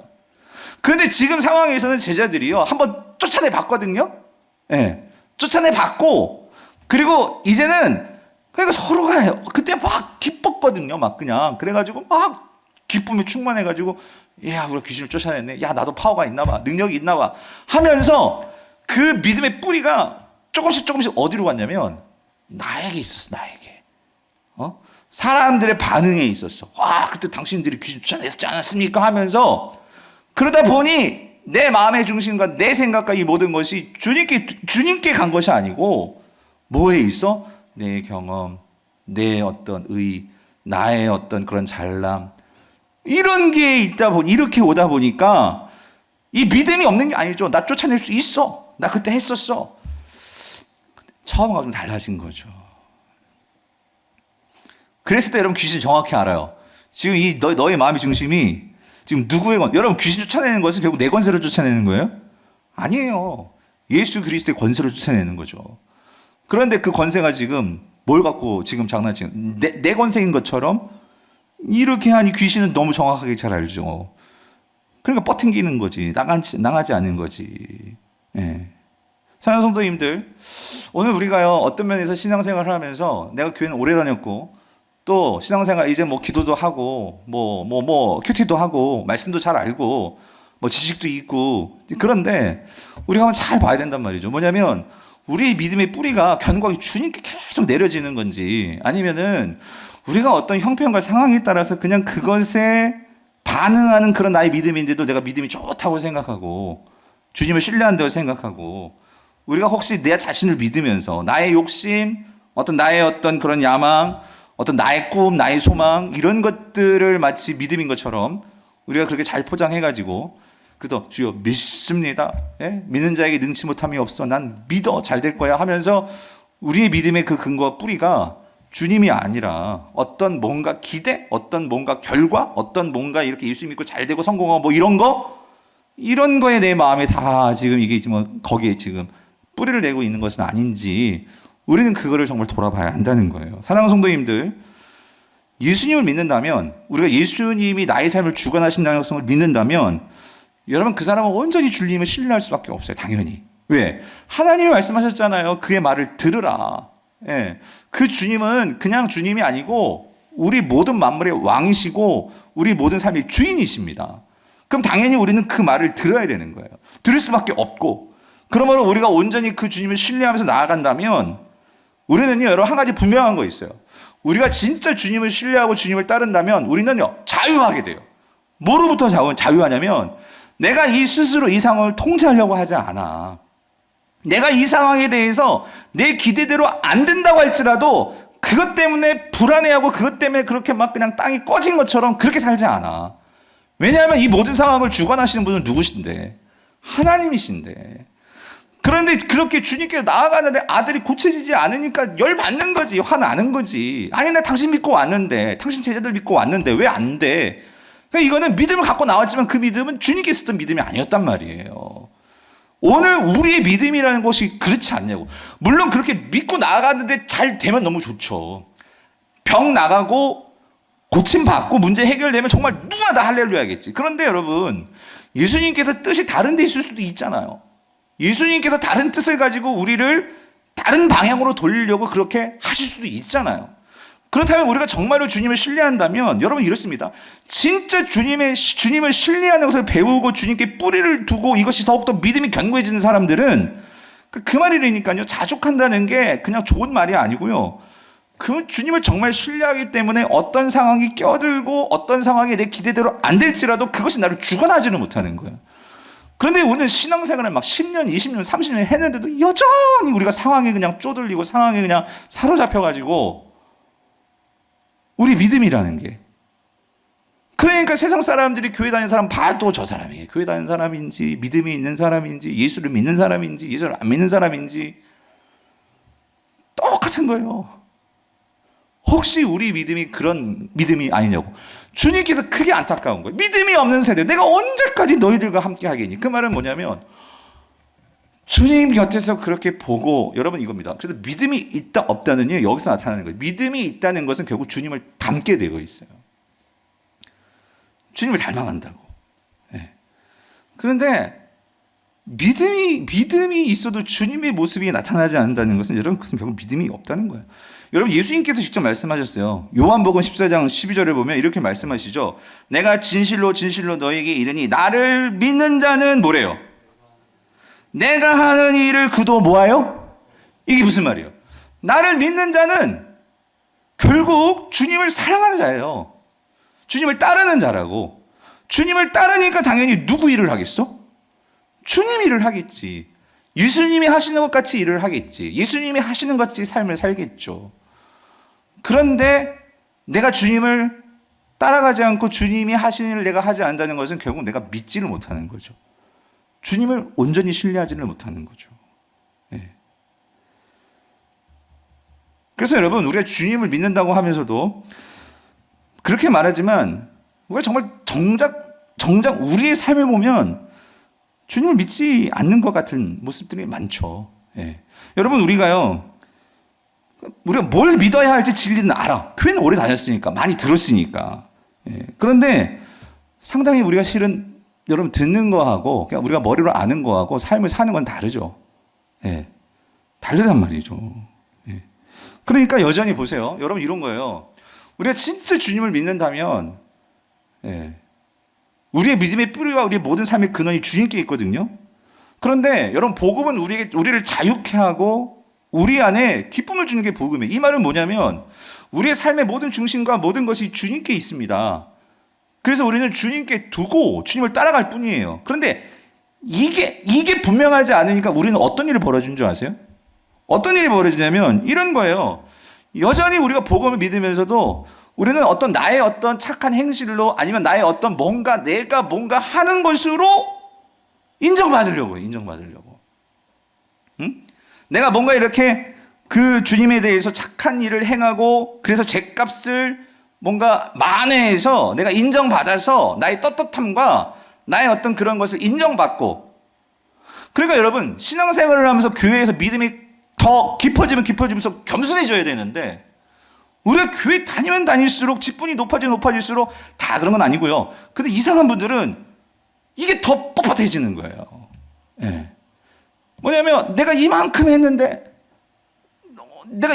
그런데 지금 상황에서는 제자들이요 한번 쫓아내 봤거든요. 네, 쫓아내 봤고 그리고 이제는 그러니까 서로가 그때 막 기뻤거든요. 막 그냥 그래가지고 막 기쁨에 충만해가지고 야 우리가 귀신을 쫓아냈네. 야 나도 파워가 있나 봐. 능력이 있나 봐. 하면서 그 믿음의 뿌리가 조금씩 어디로 갔냐면 나에게 있었어. 나에게. 사람들의 반응에 있었어. 와 그때 당신들이 귀신 쫓아냈지 않았습니까? 하면서 그러다 보니 내 마음의 중심과 내 생각과 이 모든 것이 주님께 간 것이 아니고 뭐에 있어? 내 경험, 내 어떤 나의 어떤 그런 잘남 이런 게 있다 보니 이렇게 오다 보니까 이 믿음이 없는 게 아니죠. 나 쫓아낼 수 있어. 나 그때 했었어. 처음과 좀 달라진 거죠. 그랬을 때 여러분 귀신 정확히 알아요. 지금 너의 마음의 중심이 지금 여러분 귀신 쫓아내는 것은 결국 내 권세로 쫓아내는 거예요? 아니에요. 예수 그리스도의 권세로 쫓아내는 거죠. 그런데 그 권세가 지금 뭘 갖고 지금 장난치는 내 권세인 것처럼 이렇게 하니 귀신은 너무 정확하게 잘 알죠. 그러니까 뻗팅기는 거지. 나가지 않는 거지. 예. 사랑하는 성도님들, 오늘 우리가요 어떤 면에서 신앙생활을 하면서 내가 교회는 오래 다녔고 또 신앙생활 이제 뭐 기도도 하고 큐티도 하고 말씀도 잘 알고 뭐 지식도 있고 그런데 우리가 한번 잘 봐야 된단 말이죠. 뭐냐면 우리의 믿음의 뿌리가 견고하게 주님께 계속 내려지는 건지 아니면은 우리가 어떤 형편과 상황에 따라서 그냥 그것에 반응하는 그런 나의 믿음인데도 내가 믿음이 좋다고 생각하고 주님을 신뢰한다고 생각하고 우리가 혹시 내 자신을 믿으면서 나의 욕심, 나의 어떤 그런 야망, 나의 꿈, 나의 소망 이런 것들을 마치 믿음인 것처럼 우리가 그렇게 잘 포장해가지고 그래도 주여 믿습니다. 예? 믿는 자에게 능치 못함이 없어. 난 믿어. 잘 될 거야 하면서 우리의 믿음의 그 근거와 뿌리가 주님이 아니라 어떤 뭔가 기대, 어떤 뭔가 결과, 어떤 뭔가 이렇게 예수 믿고 잘 되고 성공하고 뭐 이런 거에 내 마음에 다 지금 이게 지금 거기에 지금 뿌리를 내고 있는 것은 아닌지 우리는 그거를 정말 돌아봐야 한다는 거예요. 사랑하는 성도님들, 예수님을 믿는다면 우리가 예수님이 나의 삶을 주관하신다는 것을 믿는다면 여러분 그 사람은 온전히 주님을 신뢰할 수밖에 없어요. 당연히. 왜? 하나님이 말씀하셨잖아요. 그의 말을 들으라. 예. 그 주님은 그냥 주님이 아니고 우리 모든 만물의 왕이시고 우리 모든 삶의 주인이십니다. 그럼 당연히 우리는 그 말을 들어야 되는 거예요. 들을 수밖에 없고 그러므로 우리가 온전히 그 주님을 신뢰하면서 나아간다면 우리는요 여러분 한 가지 분명한 거 있어요. 우리가 진짜 주님을 신뢰하고 주님을 따른다면 우리는요 자유하게 돼요. 뭐로부터 자유하냐면 내가 스스로 이 상황을 통제하려고 하지 않아. 내가 이 상황에 대해서 내 기대대로 안 된다고 할지라도 그것 때문에 불안해하고 그것 때문에 그렇게 막 그냥 땅이 꺼진 것처럼 그렇게 살지 않아. 왜냐하면 이 모든 상황을 주관하시는 분은 누구신데? 하나님이신데. 그런데 그렇게 주님께 나아가는데 아들이 고쳐지지 않으니까 열받는 거지. 화나는 거지. 아니 나 당신 믿고 왔는데 당신 제자들 믿고 왔는데 왜 안 돼? 그러니까 이거는 믿음을 갖고 나왔지만 그 믿음은 주님께 있었던 믿음이 아니었단 말이에요. 오늘 우리의 믿음이라는 것이 그렇지 않냐고. 물론 그렇게 믿고 나아갔는데 잘 되면 너무 좋죠. 병 나가고 고침받고 문제 해결되면 정말 누가 다 할렐루야겠지. 그런데 여러분 예수님께서 뜻이 다른 데 있을 수도 있잖아요. 예수님께서 다른 뜻을 가지고 우리를 다른 방향으로 돌리려고 그렇게 하실 수도 있잖아요. 그렇다면 우리가 정말로 주님을 신뢰한다면 여러분 이렇습니다. 진짜 주님을 신뢰하는 것을 배우고 주님께 뿌리를 두고 이것이 더욱더 믿음이 견고해지는 사람들은 그 말이라니까요. 자족한다는 게 그냥 좋은 말이 아니고요. 그 주님을 정말 신뢰하기 때문에 어떤 상황이 껴들고 어떤 상황이 내 기대대로 안 될지라도 그것이 나를 주관하지는 못하는 거예요. 그런데 우리는 신앙생활을 막 10년, 20년, 30년 했는데도 여전히 우리가 상황에 그냥 쪼들리고 상황에 그냥 사로잡혀가지고 우리 믿음이라는 게. 그러니까 세상 사람들이 교회 다니는 사람 봐도 저 사람이 교회 다니는 사람인지 믿음이 있는 사람인지 예수를 믿는 사람인지 예수를 안 믿는 사람인지 똑같은 거예요. 혹시 우리 믿음이 그런 믿음이 아니냐고. 주님께서 크게 안타까운 거예요. 믿음이 없는 세대, 내가 언제까지 너희들과 함께 하겠니? 그 말은 뭐냐면 주님 곁에서 그렇게 보고, 여러분 이겁니다. 그래서 믿음이 있다 없다는 게 여기서 나타나는 거예요. 믿음이 있다는 것은 결국 주님을 닮게 되고 있어요. 주님을 닮아간다고. 네. 그런데 믿음이 있어도 주님의 모습이 나타나지 않는다는 것은 여러분 그것은 결국 믿음이 없다는 거예요. 여러분 예수님께서 직접 말씀하셨어요. 요한복음 14장 12절을 보면 이렇게 말씀하시죠. 내가 진실로 진실로 너에게 이르니 나를 믿는 자는 뭐래요? 내가 하는 일을 그도 뭐하여? 이게 무슨 말이에요? 나를 믿는 자는 결국 주님을 사랑하는 자예요. 주님을 따르는 자라고. 주님을 따르니까 당연히 누구 일을 하겠어? 주님 일을 하겠지. 예수님이 하시는 것 같이 일을 하겠지. 예수님이 하시는 것 같이 삶을 살겠죠. 그런데 내가 주님을 따라가지 않고 주님이 하시는 일을 내가 하지 않는다는 것은 결국 내가 믿지를 못하는 거죠. 주님을 온전히 신뢰하지를 못하는 거죠. 네. 그래서 여러분 우리가 주님을 믿는다고 하면서도 그렇게 말하지만 우리가 정말 정작 우리의 삶을 보면 주님을 믿지 않는 것 같은 모습들이 많죠. 예. 여러분 우리가 뭘 믿어야 할지 진리는 알아. 교회는 오래 다녔으니까 많이 들었으니까. 예. 그런데 상당히 우리가 실은 여러분 듣는 거하고 그냥 우리가 머리로 아는 거하고 삶을 사는 건 다르죠. 예. 다르단 말이죠. 예. 그러니까 여전히 보세요. 여러분 이런 거예요. 우리가 진짜 주님을 믿는다면 예. 우리의 믿음의 뿌리와 우리의 모든 삶의 근원이 주님께 있거든요. 그런데 여러분 복음은 우리를 자유케 하고 우리 안에 기쁨을 주는 게 복음이에요. 이 말은 뭐냐면 우리의 삶의 모든 중심과 모든 것이 주님께 있습니다. 그래서 우리는 주님께 두고 주님을 따라갈 뿐이에요. 그런데 이게 분명하지 않으니까 우리는 어떤 일을 벌어진 줄 아세요? 어떤 일이 벌어지냐면 이런 거예요. 여전히 우리가 복음을 믿으면서도 우리는 나의 어떤 착한 행실로 아니면 나의 어떤 내가 뭔가 하는 것으로 인정받으려고 해요. 인정받으려고. 응? 내가 뭔가 이렇게 그 주님에 대해서 착한 일을 행하고 그래서 죗값을 뭔가 만회해서 내가 인정받아서 나의 떳떳함과 나의 어떤 그런 것을 인정받고, 그러니까 여러분 신앙생활을 하면서 교회에서 믿음이 더 깊어지면서 겸손해져야 되는데 우리가 교회 다니면 다닐수록 직분이 높아질수록 다 그런 건 아니고요. 근데 이상한 분들은 이게 더 뻣뻣해지는 거예요. 네. 뭐냐면 내가 이만큼 했는데 내가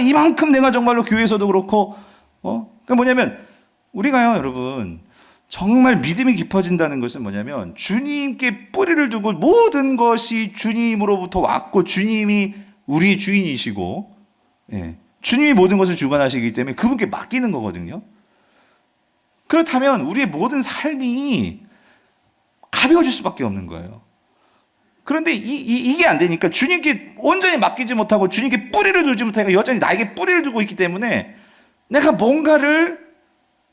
정말로 교회에서도 그렇고 그러니까 뭐냐면 우리가요 여러분 정말 믿음이 깊어진다는 것은 뭐냐면 주님께 뿌리를 두고 모든 것이 주님으로부터 왔고 주님이 우리의 주인이시고 예. 주님이 모든 것을 주관하시기 때문에 그분께 맡기는 거거든요. 그렇다면 우리의 모든 삶이 가벼워질 수밖에 없는 거예요. 그런데 이게 안 되니까 주님께 온전히 맡기지 못하고 주님께 뿌리를 두지 못하니까 여전히 나에게 뿌리를 두고 있기 때문에 내가 뭔가를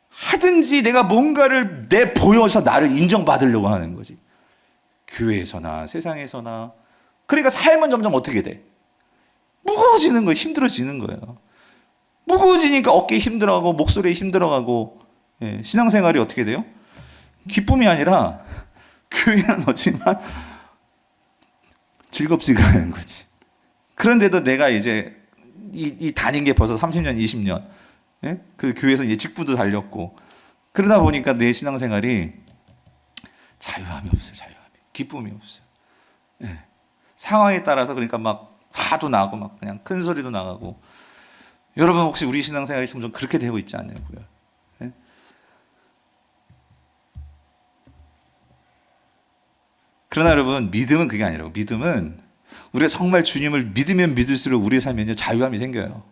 하든지 내가 뭔가를 내보여서 나를 인정받으려고 하는 거지. 교회에서나 세상에서나. 그러니까 삶은 점점 어떻게 돼? 무거워지는 거예요. 힘들어지는 거예요. 무거워지니까 어깨 힘들어가고 목소리에 힘들어가고 예, 신앙생활이 어떻게 돼요? 기쁨이 아니라 교회는 어지만 즐겁지가 않은 거지. 그런데도 내가 이제 이 다닌 게 벌써 30년, 20년 예? 그 교회에서 이제 직분도 달렸고 그러다 보니까 내 신앙생활이 자유함이 없어요. 기쁨이 없어요. 예. 상황에 따라서 그러니까 막 화도 나고 막 그냥 큰 소리도 나가고. 여러분 혹시 우리 신앙생활이 점점 그렇게 되고 있지 않냐고요? 예? 그러나 여러분 믿음은 그게 아니라고. 믿음은 우리가 정말 주님을 믿으면 믿을수록 우리의 삶에는 자유함이 생겨요.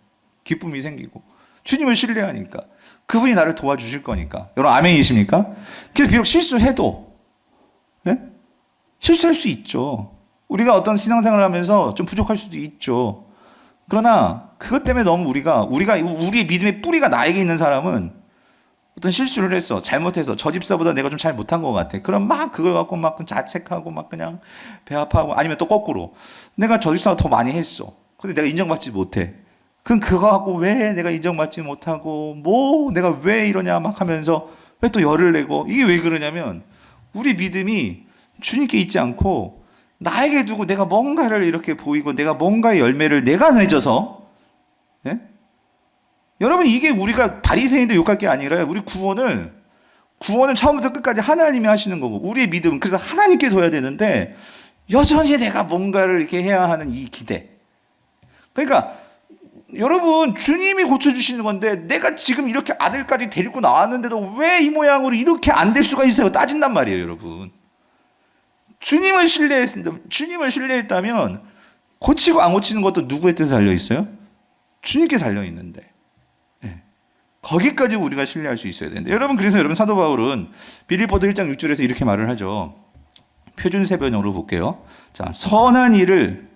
기쁨이 생기고 주님을 신뢰하니까. 그분이 나를 도와주실 거니까. 여러분 아멘이십니까? 그래서 비록 실수해도 네? 실수할 수 있죠. 우리가 어떤 신앙생활을 하면서 좀 부족할 수도 있죠. 그러나 그것 때문에 너무 우리의 믿음의 뿌리가 나에게 있는 사람은 어떤 실수를 했어. 잘못해서 저 집사보다 내가 좀 잘 못한 것 같아. 그럼 막 그걸 갖고 막 자책하고 막 그냥 배 아파하고, 아니면 또 거꾸로 내가 저 집사가 더 많이 했어. 근데 내가 인정받지 못해. 그럼 그거 갖고 왜 내가 인정받지 못하고 뭐 내가 왜 이러냐 막 하면서 왜 또 열을 내고, 이게 왜 그러냐면 우리 믿음이 주님께 있지 않고 나에게 두고 내가 뭔가를 이렇게 보이고 내가 뭔가의 열매를 내가 맺어서, 예? 여러분 이게 우리가 바리새인들 욕할 게 아니라 우리 구원은 처음부터 끝까지 하나님이 하시는 거고, 우리의 믿음은 그래서 하나님께 둬야 되는데 여전히 내가 뭔가를 이렇게 해야 하는 이 기대. 그러니까 여러분 주님이 고쳐주시는 건데 내가 지금 이렇게 아들까지 데리고 나왔는데도 왜 이 모양으로 이렇게 안 될 수가 있어요? 따진단 말이에요, 여러분. 주님을 신뢰했다면 고치고 안 고치는 것도 누구의 뜻에 달려 있어요? 주님께 달려 있는데. 네. 거기까지 우리가 신뢰할 수 있어야 되는데, 그래서 여러분 사도 바울은 빌립보서 1장 6절에서 이렇게 말을 하죠. 표준세 번역으로 볼게요. 자, 선한 일을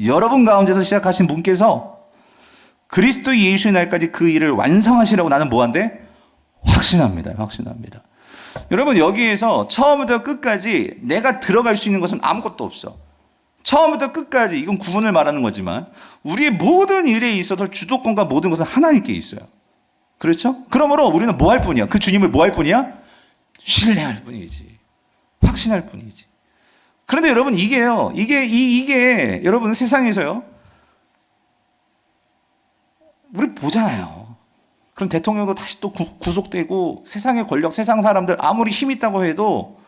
여러분 가운데서 시작하신 분께서 그리스도 예수의 날까지 그 일을 완성하시라고 나는 뭐한데? 확신합니다. 여러분 여기에서 처음부터 끝까지 내가 들어갈 수 있는 것은 아무것도 없어. 처음부터 끝까지, 이건 구원을 말하는 거지만 우리의 모든 일에 있어서 주도권과 모든 것은 하나님께 있어요. 그렇죠? 그러므로 우리는 뭐 할 뿐이야? 그 주님을 뭐 할 뿐이야? 신뢰할 뿐이지. 확신할 뿐이지. 그런데 여러분 이게 여러분 세상에서요, 우리 보잖아요. 그럼 대통령도 다시 또 구속되고 세상의 권력, 세상 사람들 아무리 힘 있다고 해도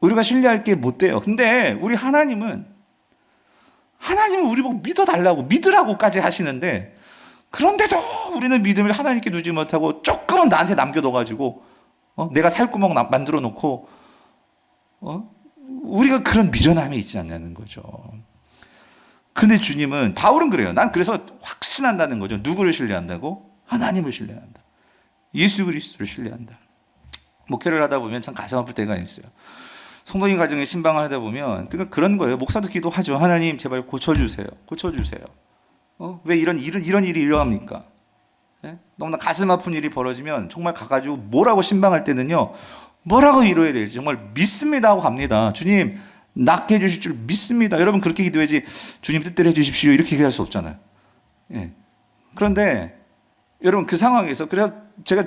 우리가 신뢰할 게 못 돼요. 근데 우리 하나님은 우리 보고 믿으라고까지 하시는데, 그런데도 우리는 믿음을 하나님께 두지 못하고 조금은 나한테 남겨둬가지고 내가 살 구멍 만들어 놓고 우리가 그런 미련함이 있지 않냐는 거죠. 근데 주님은, 바울은 그래요. 난 그래서 확신한다는 거죠. 누구를 신뢰한다고? 하나님을 신뢰한다. 예수 그리스도를 신뢰한다. 목회를 하다 보면 참 가슴 아플 때가 있어요. 성도님 가정에 신방을 하다 보면 그런 거예요. 목사도 기도하죠. 하나님 제발 고쳐주세요. 왜 이런 일이 일어납니까? 네? 너무나 가슴 아픈 일이 벌어지면 정말 가가지고 뭐라고 신방할 때는요, 뭐라고 이루어야 될지 정말 믿습니다 하고 갑니다. 주님 낫게 해주실 줄 믿습니다. 여러분 그렇게 기도해야지 주님 뜻대로 해주십시오 이렇게 얘기할 수 없잖아요. 예. 그런데 여러분 그 상황에서, 그래서 제가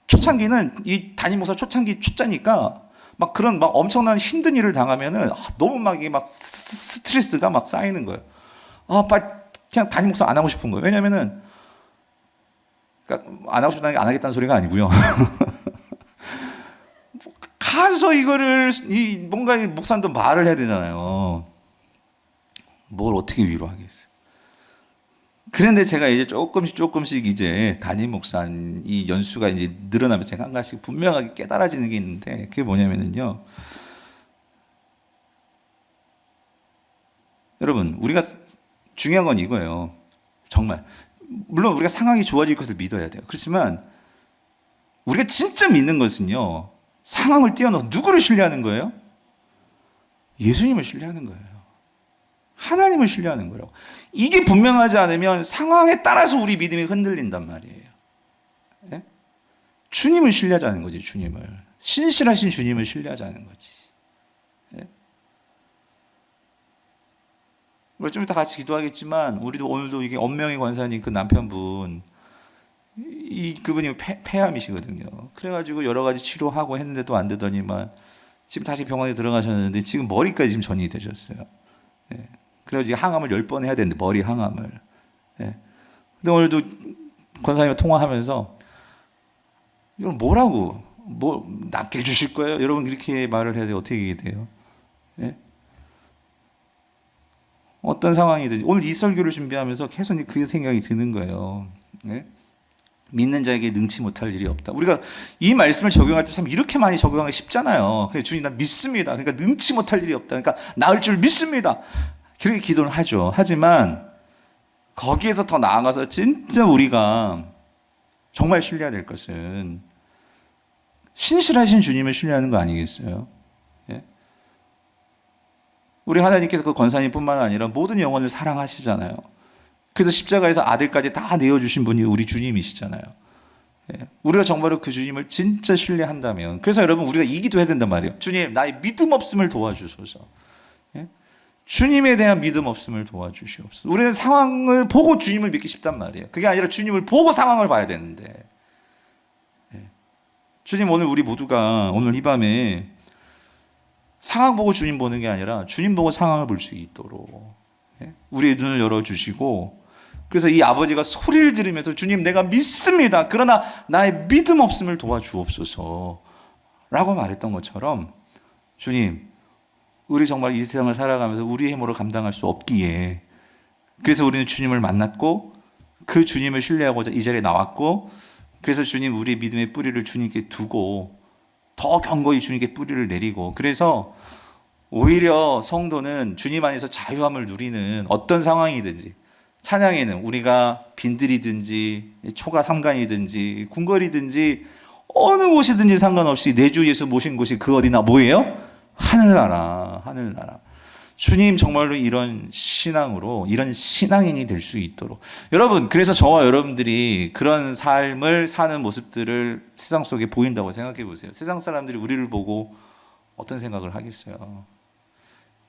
초창기는 이 담임 목사 초짜니까 막 그런 막 엄청난 힘든 일을 당하면은 너무 막 이게 막 스트레스가 막 쌓이는 거예요. 빨리 그냥 담임 목사 안 하고 싶은 거예요. 왜냐면은 그러니까 안 하고 싶다는 게 안 하겠다는 소리가 아니고요. 가서 뭔가 목사님도 말을 해야 되잖아요. 뭘 어떻게 위로하겠어요. 그런데 제가 이제 조금씩 이제 담임 목사 이 연수가 이제 늘어나면 제가 한 가지 분명하게 깨달아지는 게 있는데, 그게 뭐냐면요, 여러분 우리가 중요한 건 이거예요. 정말 물론 우리가 상황이 좋아질 것을 믿어야 돼요. 그렇지만 우리가 진짜 믿는 것은요, 상황을 뛰어넘어 누구를 신뢰하는 거예요? 예수님을 신뢰하는 거예요. 하나님을 신뢰하는 거라고. 이게 분명하지 않으면 상황에 따라서 우리 믿음이 흔들린단 말이에요. 예? 주님을 신뢰하자는 거지. 주님을, 신실하신 주님을 신뢰하자는 거지. 예? 좀 이따 같이 기도하겠지만 우리도 오늘도 이게 엄명희 권사님 그 남편분, 그분이 폐암이시거든요. 그래가지고 여러 가지 치료하고 했는데도 안 되더니만 지금 다시 병원에 들어가셨는데 지금 머리까지 지금 전이 되셨어요. 예. 그래가지고 항암을 10번 해야 되는데, 머리 항암을. 예. 근데 오늘도 권사님과 통화하면서 이걸 뭐라고 낫게 해주실 거예요? 여러분 이렇게 말을 해야 돼요. 어떻게 얘기해야 돼요? 예? 어떤 상황이든지 오늘 이 설교를 준비하면서 계속 그 생각이 드는 거예요. 예? 믿는 자에게 능치 못할 일이 없다. 우리가 이 말씀을 적용할 때 참 이렇게 많이 적용하기 쉽잖아요. 주님 나 믿습니다. 그러니까 능치 못할 일이 없다. 그러니까 나을 줄 믿습니다. 그렇게 기도를 하죠. 하지만 거기에서 더 나아가서 진짜 우리가 정말 신뢰해야 될 것은 신실하신 주님을 신뢰하는 거 아니겠어요? 예? 우리 하나님께서 그 권사님뿐만 아니라 모든 영혼을 사랑하시잖아요. 그래서 십자가에서 아들까지 다 내어주신 분이 우리 주님이시잖아요. 예. 우리가 정말로 그 주님을 진짜 신뢰한다면, 그래서 여러분 우리가 이 기도해야 된단 말이에요. 주님, 나의 믿음 없음을 도와주소서. 예? 주님에 대한 믿음 없음을 도와주시옵소서. 우리는 상황을 보고 주님을 믿기 쉽단 말이에요. 그게 아니라 주님을 보고 상황을 봐야 되는데, 예. 주님, 오늘 우리 모두가 오늘 이 밤에 상황 보고 주님 보는 게 아니라 주님 보고 상황을 볼 수 있도록, 예? 우리의 눈을 열어주시고, 그래서 이 아버지가 소리를 지르면서 주님, 내가 믿습니다. 그러나 나의 믿음 없음을 도와주옵소서 라고 말했던 것처럼, 주님, 우리 정말 이 세상을 살아가면서 우리의 힘으로 감당할 수 없기에, 그래서 우리는 주님을 만났고 그 주님을 신뢰하고자 이 자리에 나왔고, 그래서 주님, 우리의 믿음의 뿌리를 주님께 두고 더 견고히 주님께 뿌리를 내리고, 그래서 오히려 성도는 주님 안에서 자유함을 누리는 어떤 상황이든지, 찬양에는 우리가 빈들이든지 초가 삼간이든지 궁궐이든지 어느 곳이든지 상관없이 내 주 예수 모신 곳이 그 어디나 뭐예요? 하늘나라, 하늘나라. 주님, 정말로 이런 신앙으로, 이런 신앙인이 될 수 있도록, 여러분, 그래서 저와 여러분들이 그런 삶을 사는 모습들을 세상 속에 보인다고 생각해 보세요. 세상 사람들이 우리를 보고 어떤 생각을 하겠어요?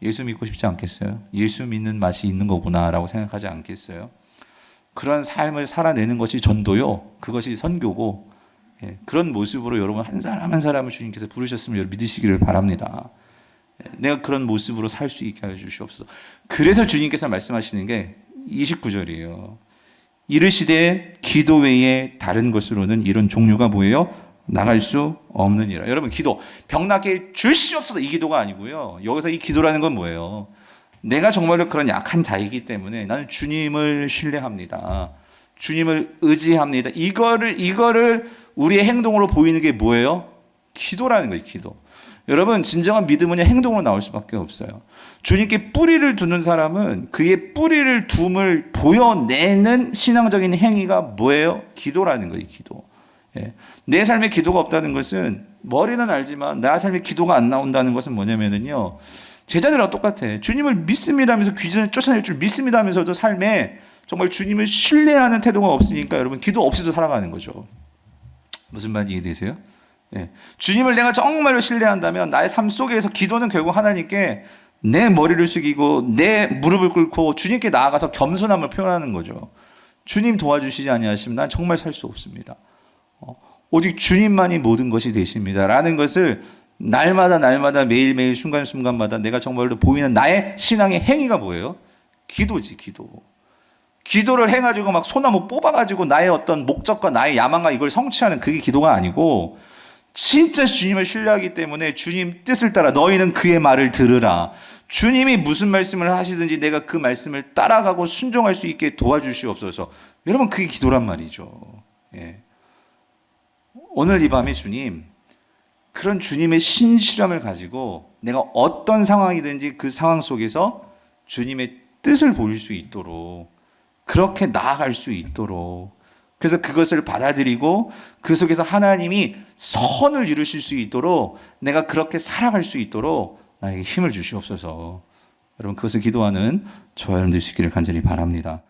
예수 믿고 싶지 않겠어요? 예수 믿는 맛이 있는 거구나 라고 생각하지 않겠어요? 그런 삶을 살아내는 것이 전도요, 그것이 선교고, 예, 그런 모습으로 여러분 한 사람 한 사람을 주님께서 부르셨음을 여러분 믿으시기를 바랍니다. 예, 내가 그런 모습으로 살 수 있게 하여 주시옵소서. 그래서 주님께서 말씀하시는 게 29절이에요. 이르시되 기도 외에 다른 것으로는 이런 종류가 뭐예요? 나갈 수 없느니라. 여러분, 기도, 병 낫게 주시옵소서, 이 기도가 아니고요. 여기서 이 기도라는 건 뭐예요? 내가 정말로 그런 약한 자이기 때문에 나는 주님을 신뢰합니다. 주님을 의지합니다. 이거를 우리의 행동으로 보이는 게 뭐예요? 기도라는 거예요, 기도. 여러분, 진정한 믿음은 행동으로 나올 수밖에 없어요. 주님께 뿌리를 두는 사람은 그의 뿌리를 둠을 보여내는 신앙적인 행위가 뭐예요? 기도라는 거예요, 기도. 예. 내 삶에 기도가 없다는 것은, 머리는 알지만 내 삶에 기도가 안 나온다는 것은 뭐냐면요, 제자들하고 똑같아. 주님을 믿습니다 하면서 귀신을 쫓아낼 줄 믿습니다 하면서도 삶에 정말 주님을 신뢰하는 태도가 없으니까 여러분, 기도 없이도 살아가는 거죠. 무슨 말인지 이해되세요? 예. 주님을 내가 정말로 신뢰한다면 나의 삶 속에서 기도는 결국 하나님께 내 머리를 숙이고 내 무릎을 꿇고 주님께 나아가서 겸손함을 표현하는 거죠. 주님 도와주시지 아니하시면 난 정말 살 수 없습니다. 오직 주님만이 모든 것이 되십니다 라는 것을 날마다 매일매일 순간순간마다 내가 정말로 보이는 나의 신앙의 행위가 뭐예요? 기도지, 기도. 기도를 해가지고 막 소나무 뽑아가지고 나의 어떤 목적과 나의 야망과 이걸 성취하는, 그게 기도가 아니고, 진짜 주님을 신뢰하기 때문에 주님 뜻을 따라 너희는 그의 말을 들으라. 주님이 무슨 말씀을 하시든지 내가 그 말씀을 따라가고 순종할 수 있게 도와주시옵소서. 여러분, 그게 기도란 말이죠. 예. 오늘 이 밤에 주님, 그런 주님의 신실함을 가지고 내가 어떤 상황이든지 그 상황 속에서 주님의 뜻을 보일 수 있도록, 그렇게 나아갈 수 있도록, 그래서 그것을 받아들이고 그 속에서 하나님이 선을 이루실 수 있도록 내가 그렇게 살아갈 수 있도록 나에게 힘을 주시옵소서. 여러분, 그것을 기도하는 저와 여러분들 되시기를 간절히 바랍니다.